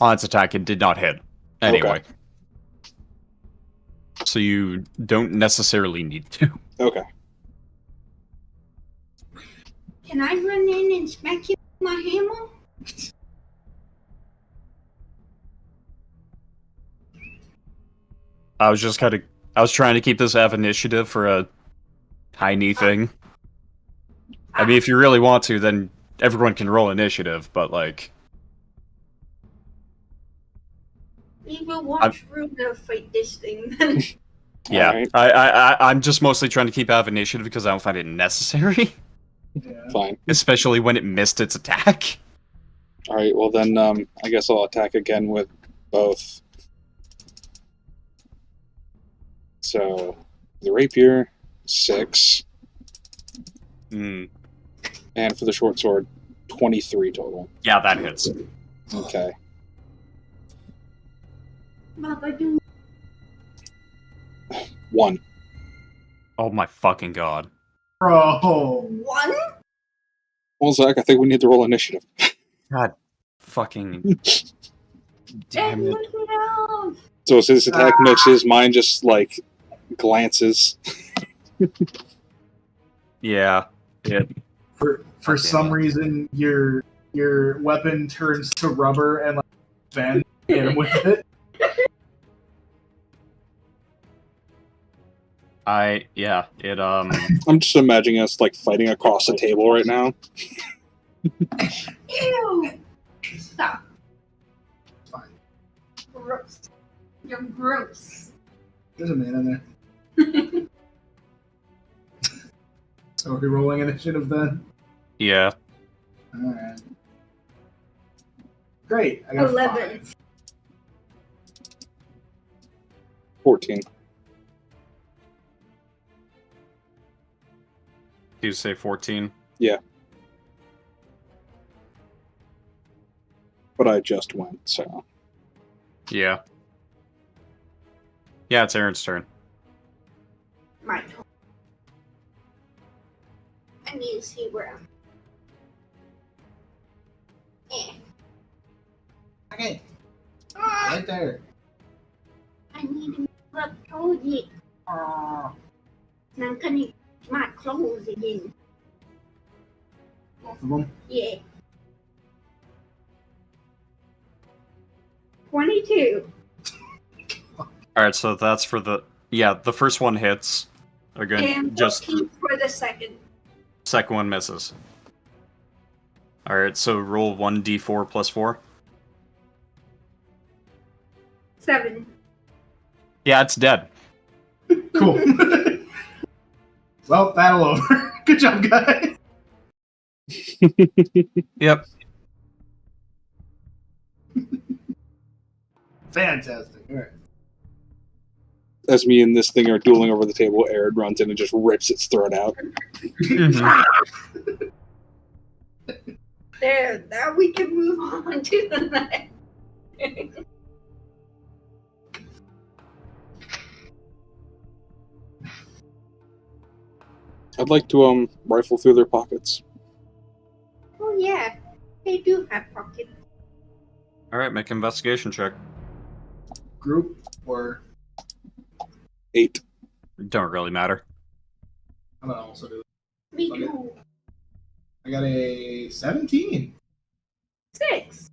on its attack, it did not hit. Anyway. Okay. So you don't necessarily need to. Okay. Can I run in and smack you with my hammer? I was trying to keep this F initiative for a tiny thing. I mean, if you really want to, then everyone can roll initiative, but like... We will watch Runa fight this thing then. Yeah, Alright. I'm just mostly trying to keep out of initiative because I don't find it necessary. Yeah. Fine. Especially when it missed its attack. Alright, well then, I guess I'll attack again with both. So, the rapier, 6. Mm. And for the short sword, 23 total. Yeah, that hits. Okay. Mama do. 1. Oh my fucking god. Bro. One? Well, Zack, I think we need to roll initiative. God fucking damn And it. look it up. So as his attack misses, mine just, like, glances. Yeah. It, For Okay, some yeah. reason, your weapon turns to rubber and like bend. Hit him with it. I'm just imagining us, like, fighting across the table right now. Ew! Stop. Fine. Gross. You're gross. There's a man in there. So are we rolling initiative then? yeah. Alright. Great. I got 11. 5. 14. Did you say 14? But I just went, so... Yeah. Yeah, it's Erin's turn. My turn. I need to see where I'm. Okay. Ah, Right there. I need to move up towards it. Oh, Now I'm gonna use my clothes again. both of them. Yeah. 22. Alright, so that's for the... Yeah, the first one hits. Again, And just 14 for the second. second one misses. Alright, so roll 1d4 plus 4. 7. Yeah, it's dead. Cool. Well, battle over. Good job, guys. Yep. Fantastic. All right. As me and this thing are dueling over the table, Erin runs in and just rips its throat out. There, now we can move on to the next. I'd like to rifle through their pockets. Oh yeah, they do have pockets. Alright, make an investigation check. Group or 8. Don't really matter. I'm gonna also do it. Me Okay. too. I got a 17. 6.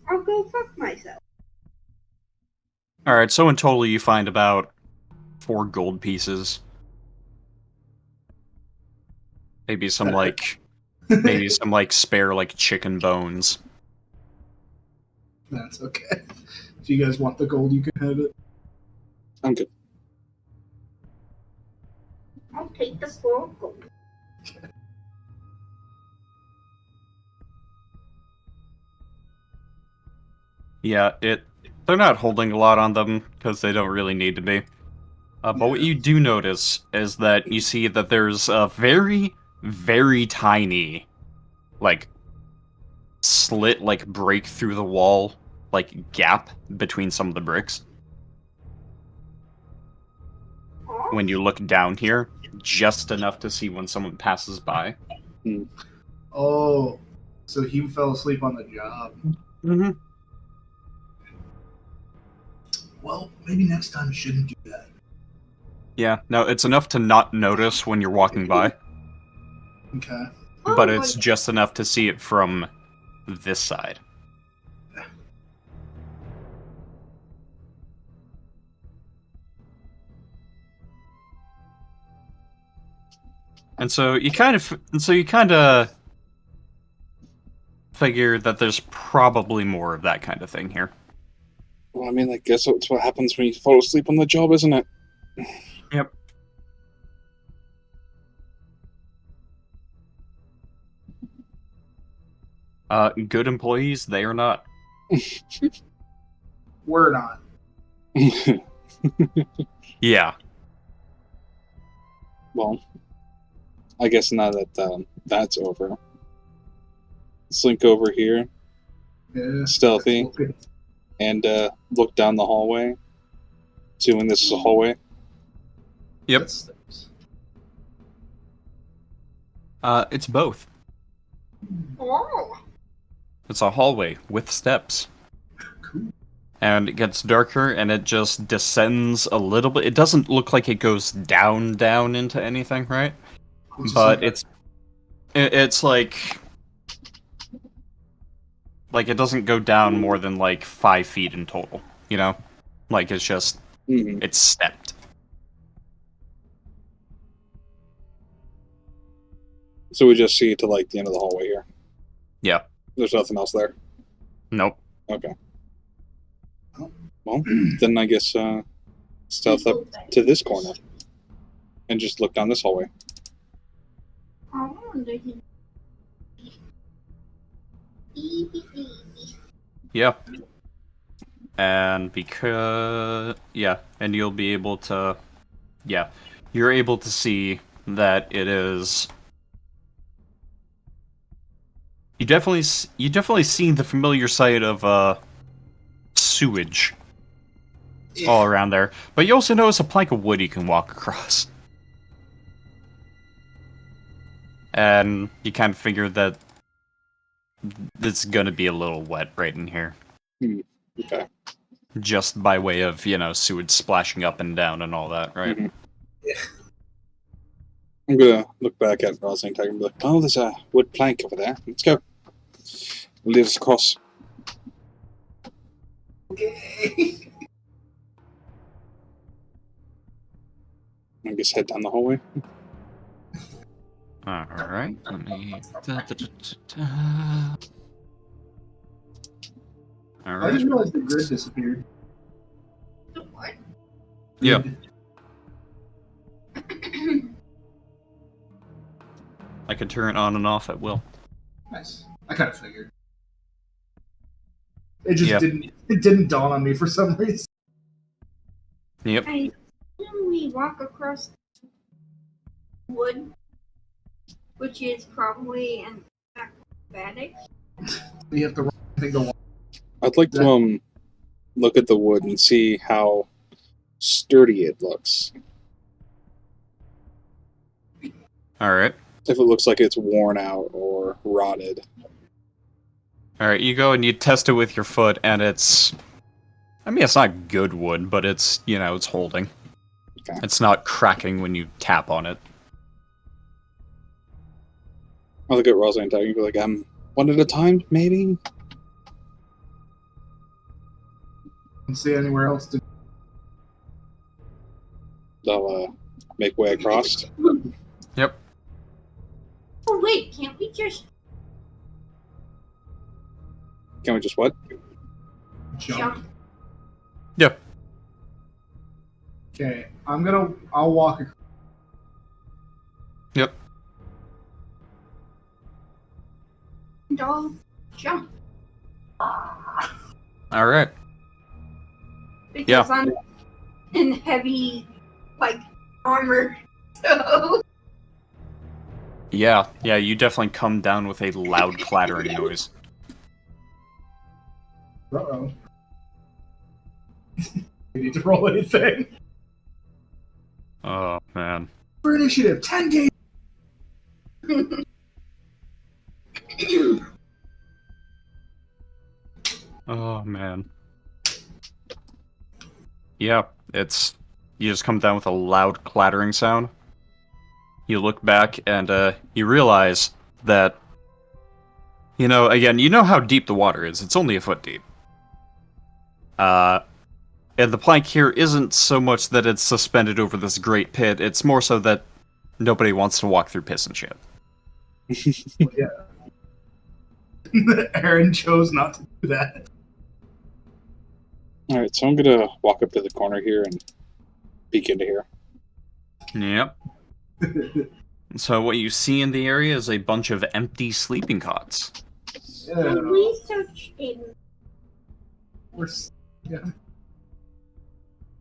I'll go fuck myself. Alright, so in total you find about 4 gold pieces. Maybe some spare chicken bones. That's okay. If you guys want the gold, you can have it. I'm good. I'll take the 4 gold. Yeah, they're not holding a lot on them because they don't really need to be. But what you do notice is that you see that there's a very, very tiny, slit, break through the wall, gap between some of the bricks. Oh, When you look down here, just enough to see when someone passes by. Oh, so he fell asleep on the job. Mm-hmm. Well, maybe next time you shouldn't do that. Yeah, no, it's enough to not notice when you're walking by, Okay. but oh it's my- just enough to see it from this side. And so you kind of figure that there's probably more of that kind of thing here. Well, I mean, I guess that's what happens when you fall asleep on the job, isn't it? Yep. Good employees, they are not. We're not. Yeah. Well, I guess now that that's over, slink over here, Yeah. stealthy, That's okay. and look down the hallway, assuming this is a hallway. Yep. That's- It's both. oh. It's a hallway with steps. Cool. And it gets darker and it just descends a little bit. It doesn't look like it goes down into anything, right? It's just But like it's like it doesn't go down more than 5 feet in total, you know? It's just Mm-hmm. it's stepped. So we just see to the end of the hallway here. Yeah. There's nothing else there. Nope. Okay. Well, then I guess stealth up to this corner and just look down this hallway. Oh, Yeah. And and you'll be able to you're able to see that it is you definitely see the familiar sight of sewage all around there. But you also notice a plank of wood you can walk across. And you kind of figure that it's gonna be a little wet right in here. Okay. Just by way of, sewage splashing up and down and all that, right? Mhm. I'm gonna look back at Rosling Tiger and be like, oh, there's a wood plank over there. Let's go. Lead us across. okay. I guess head down the hallway. Alright, let me... I Alright. just realized the grid disappeared. what? Yeah. I can turn it on and off at will. Nice. I kind of figured. It just Yeah. didn't dawn on me for some reason. Yep. I assume we walk across wood, which is probably an acrobatic. You have to run thing to walk. I'd like to look at the wood and see how sturdy it looks. Alright. If it looks like it's worn out or rotted. Alright, you go and you test it with your foot, and it's... I mean, it's not good wood, but it's, you know, it's holding. Okay. It's not cracking when you tap on it. I'll look at Rosalind and be like, one at a time, maybe? Don't see anywhere else to. They'll make way across. Yep. Oh wait, can't we just Can we just what? jump? Yep. Okay, I'll walk across. Yep. And I'll jump Alright. because Yeah. I'm in heavy, like, armor. So Yeah, you definitely come down with a loud clattering noise. Uh-oh. We need to roll anything. Oh, man. For initiative, 10 games. Oh, man. Yeah, it's... You just come down with a loud clattering sound. You look back and, you realize that... You know, again, you know how deep the water is. It's only a foot deep. And the plank here isn't so much that it's suspended over this great pit, it's more so that nobody wants to walk through piss and shit. Yeah. Erin chose not to do that. Alright, so I'm gonna walk up to the corner here and peek into here. Yep. So what you see in the area is a bunch of empty sleeping cots. I Yeah. researched it. Yeah.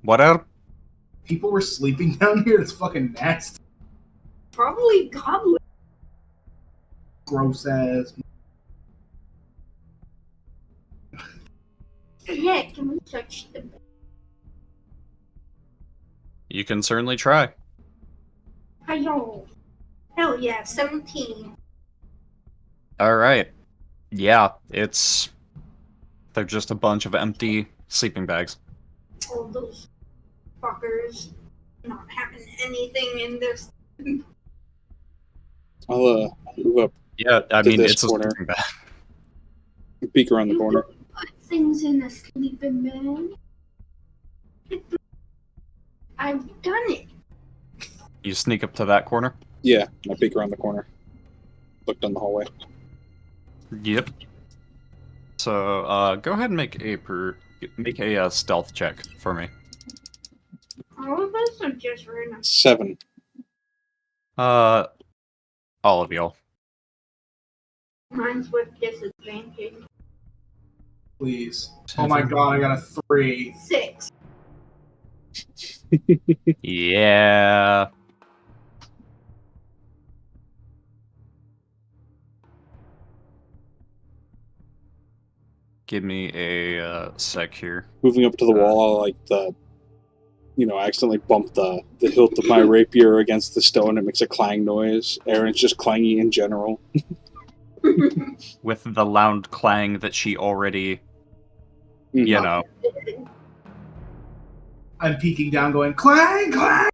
What are? People were sleeping down here. It's fucking nasty. Probably goblin. Gross ass. Yeah, can we touch the bed? You can certainly try. Hailuo. Hell yeah, 17. Alright. Yeah, it's... They're just a bunch of empty sleeping bags. All those fuckers not having anything in this. I'll move up, Yeah, I To mean, this it's a corner. sleeping bag. peek around the You corner. can put things in a sleeping bag. I've done it. You sneak up to that corner? Yeah, I peek around the corner. Look down the hallway. Yep. So, go ahead and make a stealth check for me. All of us are just Runa. 7. All of y'all. Mine's with disadvantage. Please. Oh my god, I got a 3. 6. Yeah. Give me a sec here. Moving up to the wall, I accidentally bump the hilt of my rapier against the stone. It makes a clang noise. Erin's just clangy in general. With the loud clang that she already, you know. I'm peeking down, going clang, clang.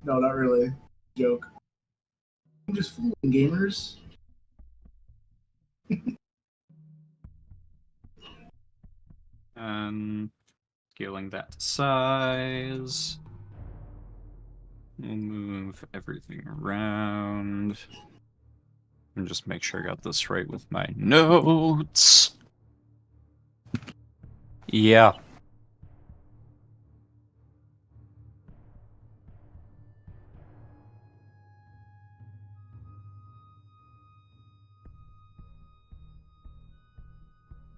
No, not really. Joke. I'm just fooling gamers. Scaling that to size. We'll move everything around. And just make sure I got this right with my notes. Yeah.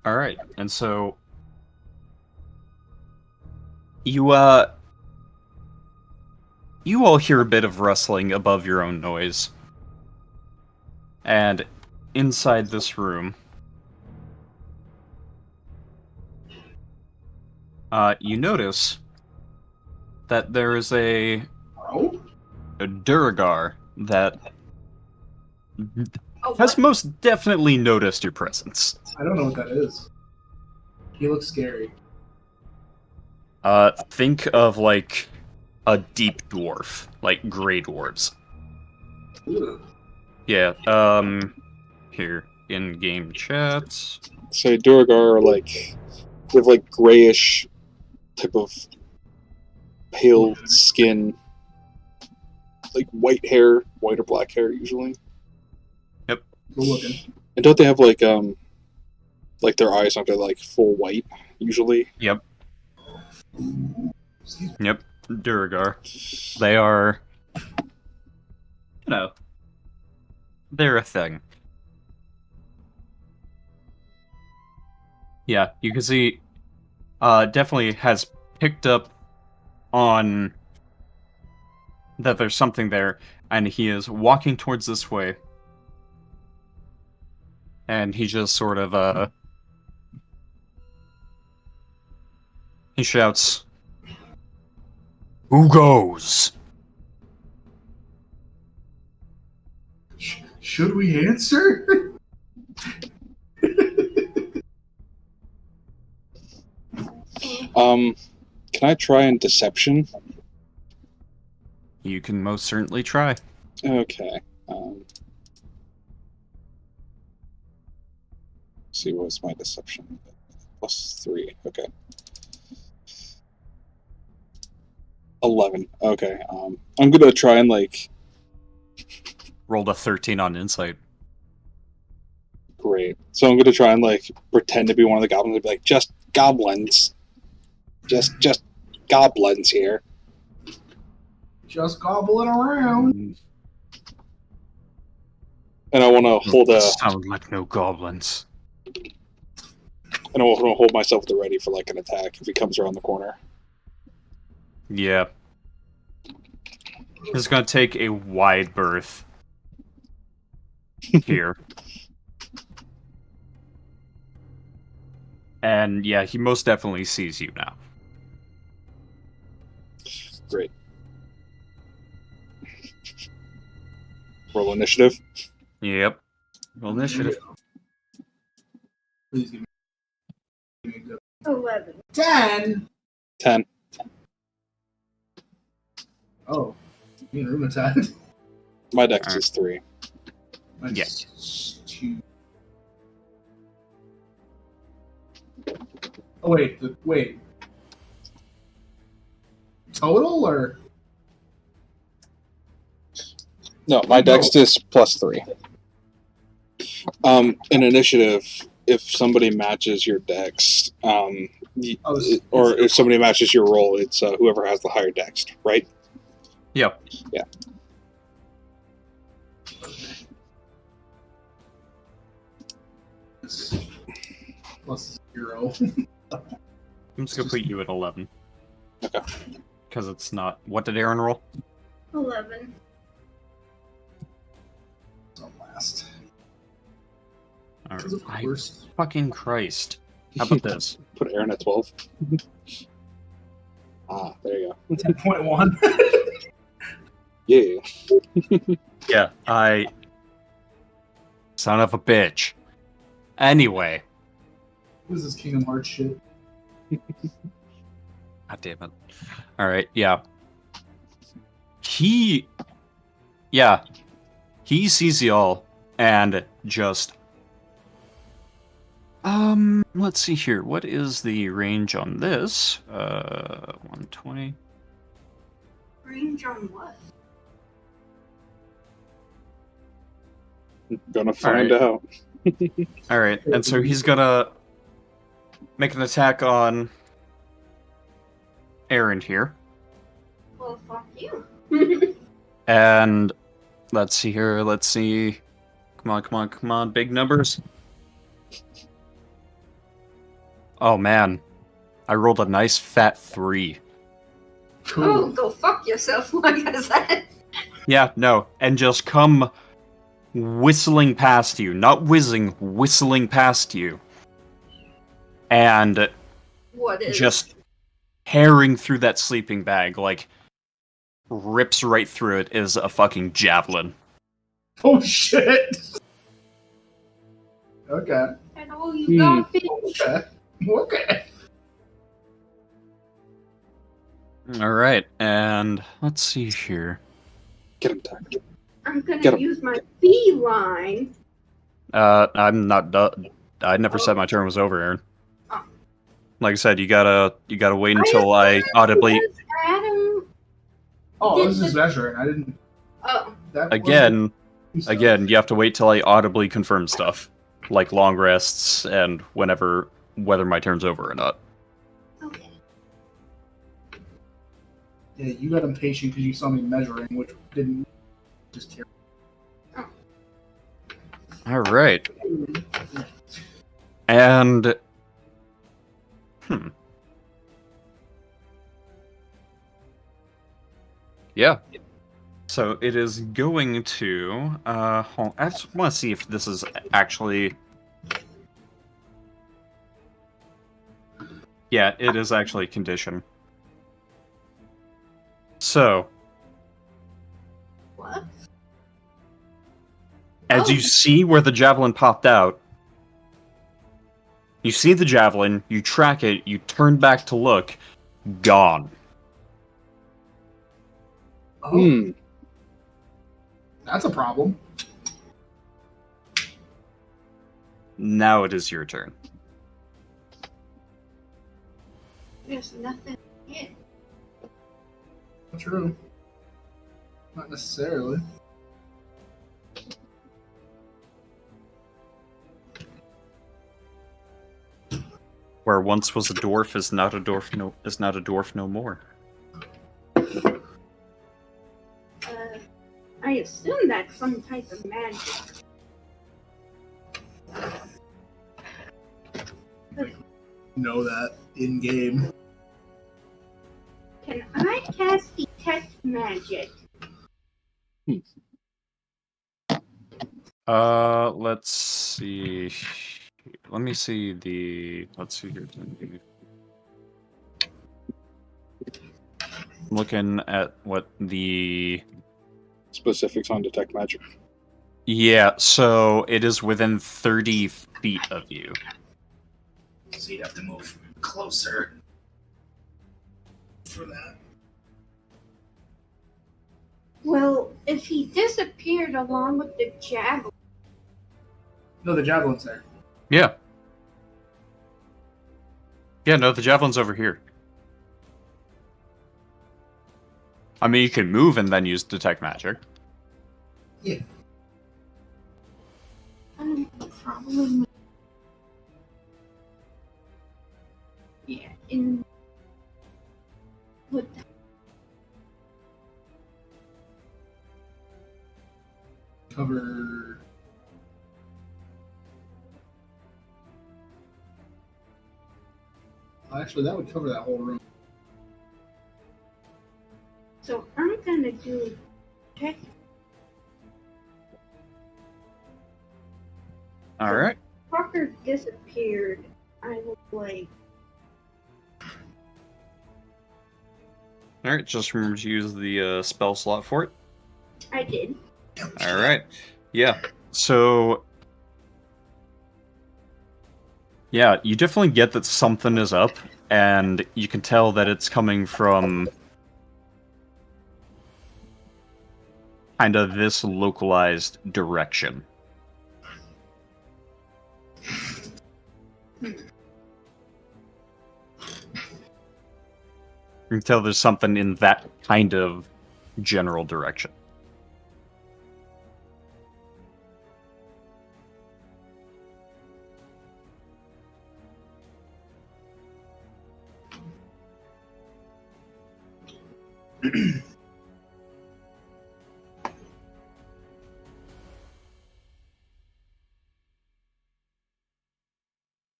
Alright, and so you all hear a bit of rustling above your own noise. And inside this room, you notice that there is a Bro? a Duragar that Oh, has what? most definitely noticed your presence. I don't know what that is. He looks scary. Think of like a deep dwarf, like gray dwarves. Ooh. Yeah, here, in-game chats. So Duragar are like they have like grayish type of pale skin, like white hair, white or black hair usually. Good looking. And don't they have like their eyes aren't they like full white usually? Yep, Excuse me. yep, Duragar. They are, they're a thing. Yeah, you can see, definitely has picked up on that there's something there, and he is walking towards this way. And he just sort of, he shouts, "Who goes?" Should we answer? Can I try and deception? You can most certainly try. Okay. See, what's my deception? +3. Okay. 11. Okay. I'm gonna try and like. Rolled a 13 on insight. Great. So I'm gonna try and like pretend to be one of the goblins and be like, just goblins. Just goblins here. Just gobbling around. And I want to hold a. Sound like no goblins. And I want to hold myself at the ready for like an attack if he comes around the corner. Yeah. He's gonna take a wide berth here. And yeah, he most definitely sees you now. Great. Roll initiative. Yep. Roll initiative. Please give me a good 11. 10. 10. Oh, me and Runa tied. My dex is 3. Mine's 2. Oh wait. Total or? No, my dex is +3. In initiative, if somebody matches your dex, or if somebody matches your roll, it's whoever has the higher dex, right? Yep. Yeah. +0. I'm just gonna put you at 11. Okay. Because it's not. What did Erin roll? 11. So last. Alright. Because of course. Fucking Christ. How about this? Put Erin at 12. There you go. 10.1. Yeah. Yeah, son of a bitch. Anyway. What is this Kingdom Hearts shit? God damn it. Alright, yeah. He sees y'all and just let's see here. What is the range on this? 120. Range on what? Gonna find out. Alright, and so he's gonna make an attack on Erin here. Well, fuck you. And let's see here, let's see. Come on, big numbers. Oh man. I rolled a nice fat 3. Cool. Oh, go fuck yourself, like I said. Yeah, no, and just come whistling past you. Not whizzing, whistling past you. And What is? just tearing through that sleeping bag, like rips right through it is a fucking javelin. Oh shit! Okay. And all you got, bitch. Okay. Okay. Alright, and let's see here. Get him tagged. I'm Get gonna 'em. use my feline. I'm not done. I never said my turn was over, Aaron. Oh. Like I said, you gotta wait until I audibly... Adam. Oh, this is measuring. I didn't. Oh. That Again, wasn't- again, you have to wait till I audibly confirm stuff. Like long rests and whether my turn's over or not. Okay. Yeah, you got impatient because you saw me measuring, which didn't just hear. Alright. And... Yeah. So it is going to... hold on. I just want to see if this is actually... Yeah, it is actually condition. So, What? as you see where the javelin popped out, you see the javelin, you track it, you turn back to look, gone. Oh, that's a problem. Now it is your turn. There's nothing here. True. Not necessarily. Where once was a dwarf is not a dwarf no more. I assume that's some type of magic. Know that in game. Can I cast detect magic? Let's see. Let me see the... Let's see here. I'm looking at what the... Specifics on detect magic. Yeah, so it is within 30 feet of you. So you'd have to move closer for that. Well, if he disappeared along with the javelin, No, the javelin's there. Yeah. Yeah, no, the javelin's over here. I mean, you can move and then use detect magic. Yeah. probably. Yeah, in. What? Cover. Actually, that would cover that whole room. So I'm gonna do check. All right. Parker disappeared. I was like, All right. Just remember to use the spell slot for it. I did. All right. Yeah. So. Yeah, you definitely get that something is up, and you can tell that it's coming from kind of this localized direction. You can tell there's something in that kind of general direction.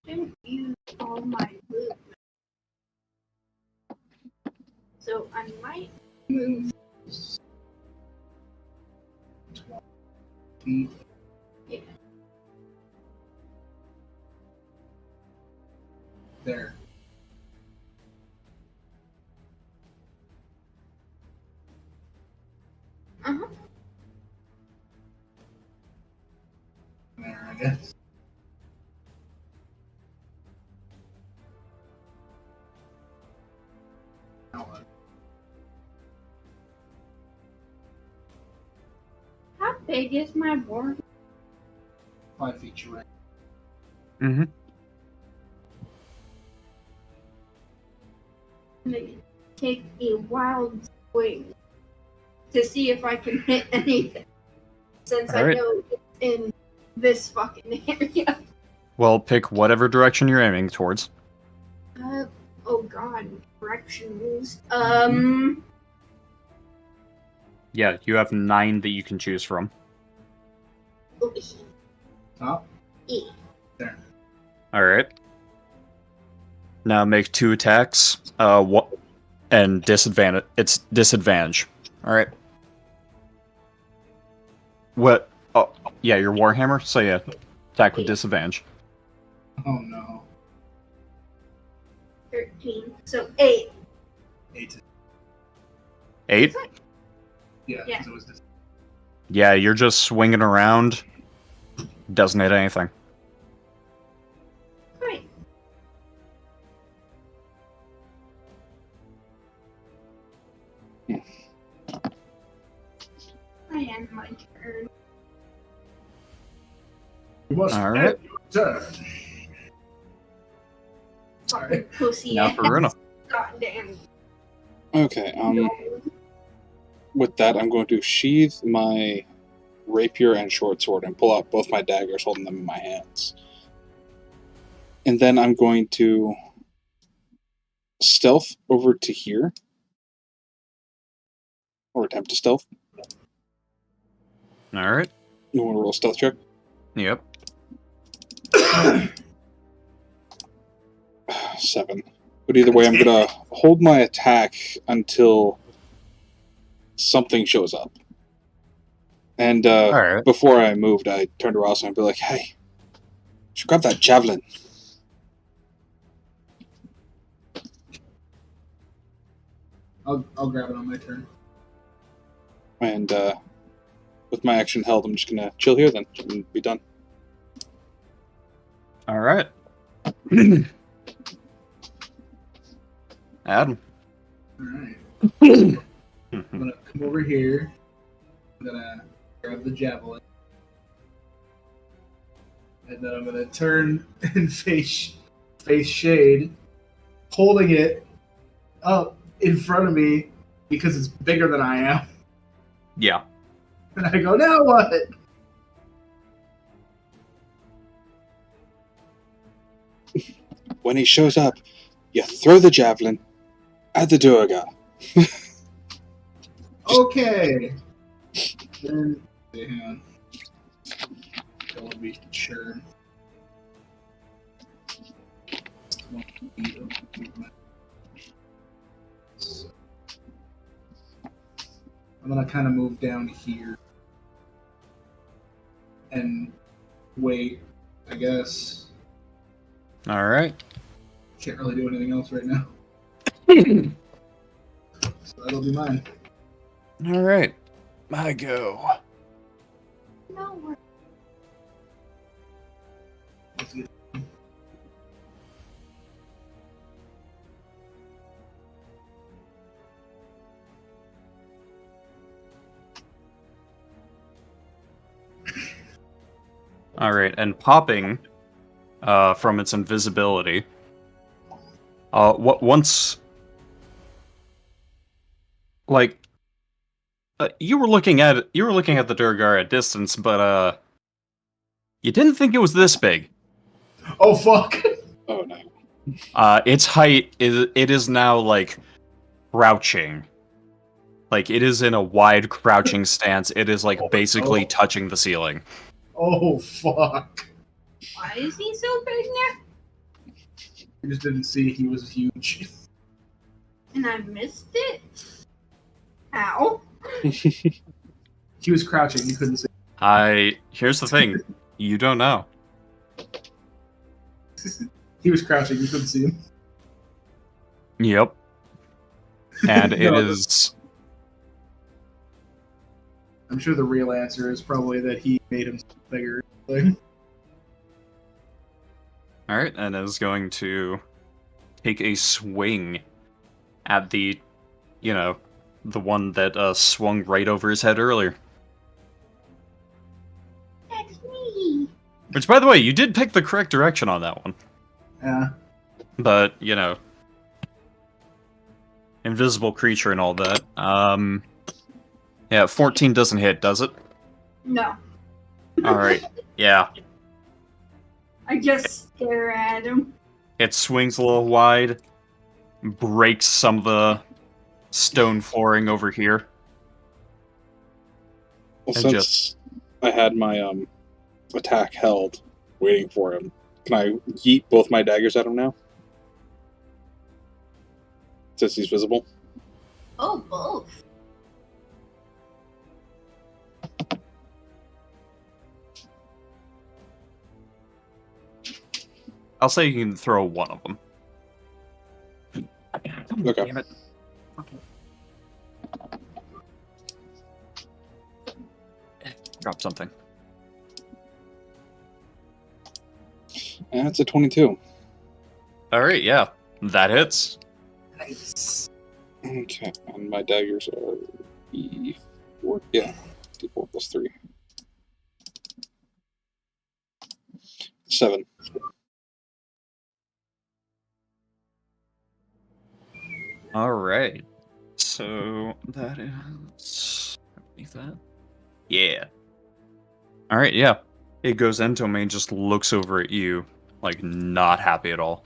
Didn't use all my movement. So I might move. Feet. Yeah. There. guess. How big is my board? 5 feet away. Mm-hmm. I'm gonna take a wild swing to see if I can hit anything. Since I Alright. know it's in this fucking area. Well, pick whatever direction you're aiming towards. Oh god, directions. Yeah, you have 9 that you can choose from. Over here. Top? E. There. Alright. Now make 2 attacks. And disadvantage. It's disadvantage. Alright. What? Oh, yeah, your Warhammer? So yeah, attack with disadvantage. Oh no. 13. So 8. 8. 8? Yeah, Yeah. 'cause it was this. Yeah, you're just swinging around. Doesn't hit anything. Great. I end my turn. You must Alright. end your turn. Sorry. Pussy Now ass. for Runa. Goddamn. Okay, No. with that, I'm going to sheath my rapier and short sword and pull out both my daggers, holding them in my hands. And then I'm going to stealth over to here. Or attempt to stealth. Alright. You want to roll a stealth check? Yep. 7. But either way, I'm going to hold my attack until something shows up. And Alright. before I moved, I turned to Ross and I'd be like, hey, should grab that javelin. I'll grab it on my turn. And with my action held, I'm just going to chill here then and be done. Alright. Adam. Alright. I'm gonna come over here. I'm gonna grab the javelin. And then I'm gonna turn and face Shayde, holding it up in front of me because it's bigger than I am. Yeah. And I go, now what? When he shows up, you throw the javelin at the Durga. Okay. Then, hang on. That would be sure. So, I'm gonna kind of move down here and wait, I guess. Alright. Can't really do anything else right now. So that'll be mine. Alright. I go. No, we're Let's get Alright, and popping from its invisibility. Once, like, you were looking at the Durgar at distance, but you didn't think it was this big. Oh fuck! Oh no. Its height is now like crouching. Like it is in a wide crouching stance. It is like basically touching the ceiling. Oh fuck! why is he so big now? I just didn't see he was huge. And I missed it? How? He was crouching. You couldn't see. Here's the thing. You don't know. He was crouching. You couldn't see him. Yep. And it No. is. I'm sure the real answer is probably that he made him bigger. Like, Alright, and is going to take a swing at the, the one that swung right over his head earlier. That's me. Which, by the way, you did pick the correct direction on that one. Yeah. But, invisible creature and all that. Yeah, 14 doesn't hit, does it? No. Alright, yeah. I just stare at him. It swings a little wide, breaks some of the stone flooring over here. Well, And since I had my attack held, waiting for him, can I yeet both my daggers at him now? Since he's visible? Oh, both. I'll say you can throw one of them. Okay. Damn it. Drop something. And it's a 22. Alright, yeah. That hits. Nice. Okay, and my daggers are D4. Yeah, D4 plus 3. 7. Alright. So that is. Underneath that? Yeah. Alright, yeah. It goes into him and just looks over at you, like not happy at all.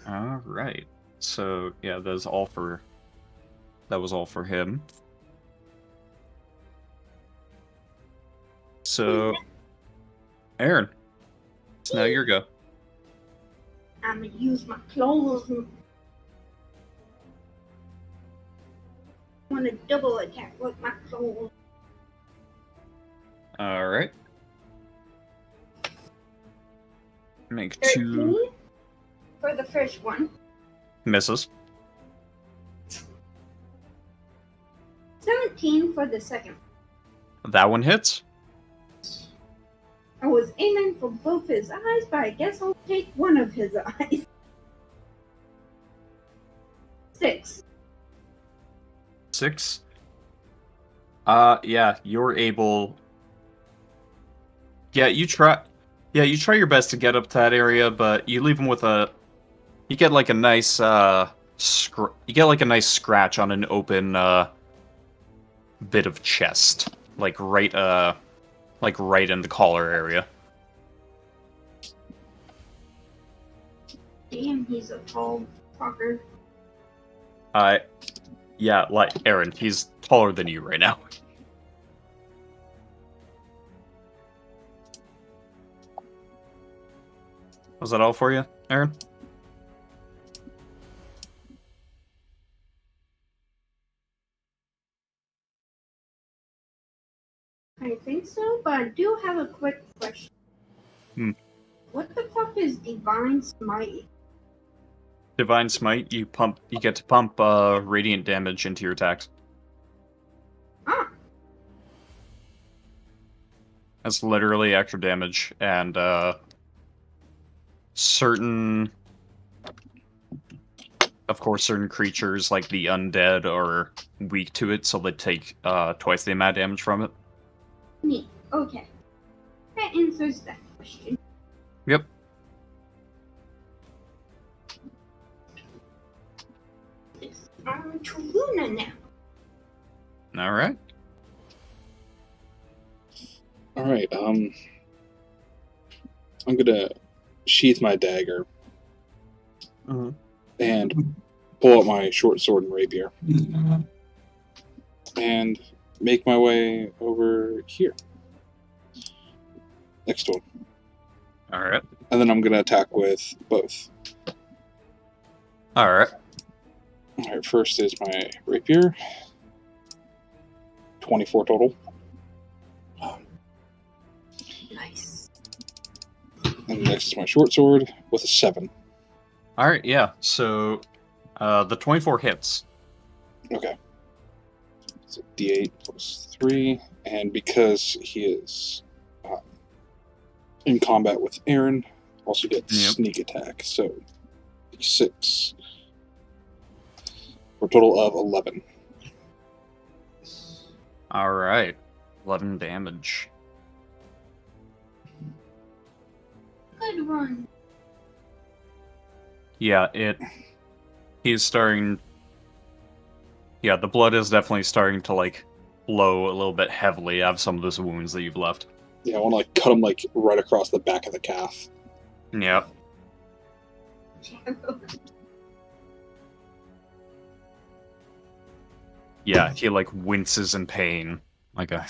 Alright. So yeah, that was all for him. So Erin, it's now your go. I'm gonna use my claws. I want to double attack with my claws. Alright. Make 13 2 for the first one. misses. 17 for the second. That one hits. I was aiming for both his eyes, but I guess I'll take one of his eyes. 6. 6. Yeah, you're able. Yeah, you try. Yeah, you try your best to get up to that area, but you leave him with a. You get like a nice you get like a nice scratch on an open bit of chest, like right in the collar area. Damn, he's a tall fucker. Yeah, like Erin, he's taller than you right now. Was that all for you, Erin? I think so, but I do have a quick question. What the fuck is Divine Smite? Divine Smite, you get to pump radiant damage into your attacks. Ah. That's literally extra damage, and certain creatures like the undead are weak to it, so they take twice the amount of damage from it. Neat. Okay. That answers that question. Yep. It's on to Runa now. Alright. Alright, I'm gonna sheath my dagger and pull out my short sword and rapier and make my way over here. Next one. Alright. And then I'm gonna attack with both. Alright. Alright, first is my rapier. 24 total. Nice. And next is my short sword with a 7. Alright, yeah. So, the 24 hits. Okay. So d8 plus 3. And because he is in combat with Erin, also gets sneak attack. So, d6. For a total of 11. Alright. 11 damage. Good run. Yeah, he's starting... Yeah, the blood is definitely starting to, like, flow a little bit heavily out of some of those wounds that you've left. Yeah, I want to like cut him like right across the back of the calf. Yep. Yeah, he, like, winces in pain. Like a...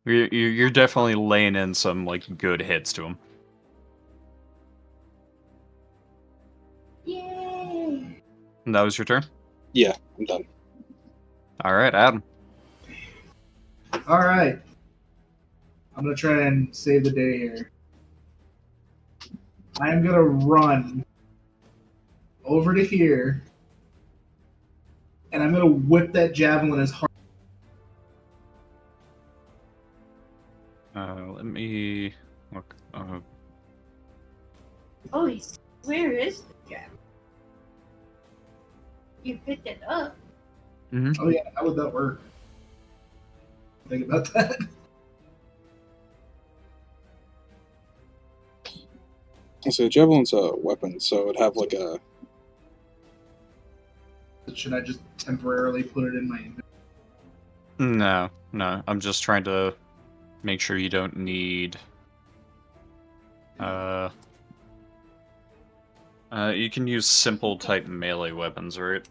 You're definitely laying in some, like, good hits to him. Yay! And that was your turn? Yeah, I'm done. Alright, Adam. Alright. I'm gonna try and save the day here. I am gonna run over to here, and I'm gonna whip that javelin as hard. Let me look. Oh, where is the gem? You picked it up. Oh yeah, how would that work? Think about that. So javelin's a weapon, so it'd have like a... Should I just temporarily put it in my inventory? No. I'm just trying to make sure you don't need... you can use simple type melee weapons, right?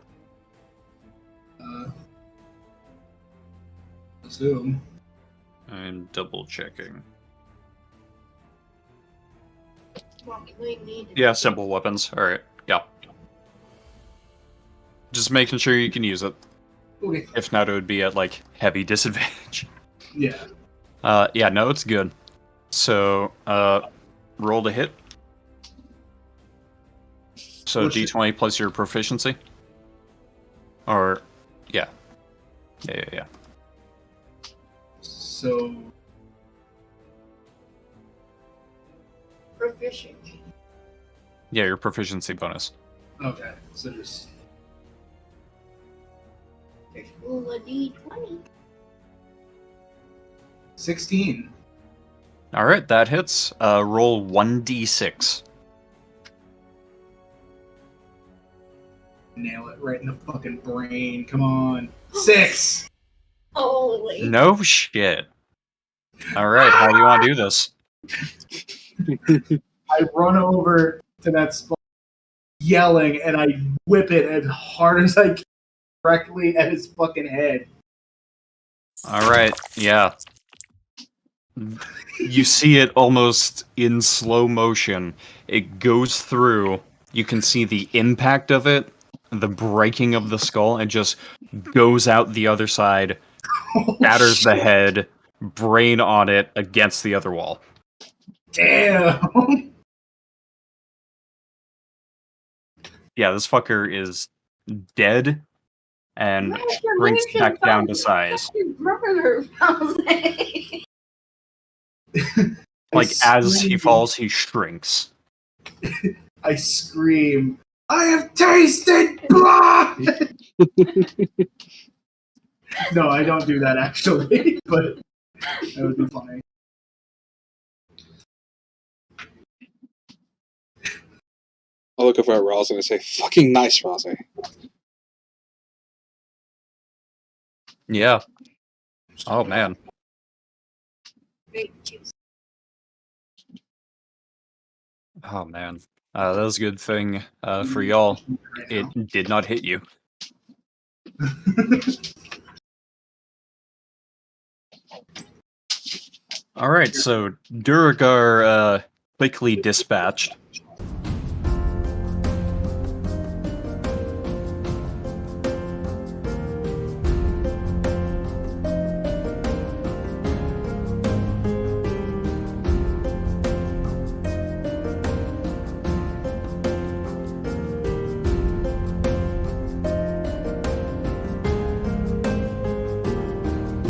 Assume. I'm double checking. Well, we need it. Yeah, simple weapons. Alright, yeah. Just making sure you can use it. Okay. If not, it would be at, like, heavy disadvantage. Yeah. Yeah, no, it's good. So, roll to hit. So d20 plus your proficiency? Or, yeah. Yeah. So Proficiency. Yeah, your proficiency bonus. okay, so just Roll a d20. 16. Alright, that hits. Roll 1d6. Nail it right in the fucking brain. Come on. 6. Holy. No shit. Alright, how do you want to do this? I run over to that spot, yelling, and I whip it as hard as I can directly at his fucking head. Alright, yeah. You see it almost in slow motion. It goes through. You can see the impact of it, the breaking of the skull, and just goes out the other side, batters the head, brain on it against the other wall. Damn. Yeah, this fucker is dead and shrinks back down to size. Like, as he falls, he shrinks. I scream, I have tasted blood! No, I don't do that actually, but that would be funny. I'll look over at Rosie and say, fucking nice, Rosie. Yeah. Oh, man. Oh, man. That was a good thing for y'all. It did not hit you. Alright, so Duragar quickly dispatched.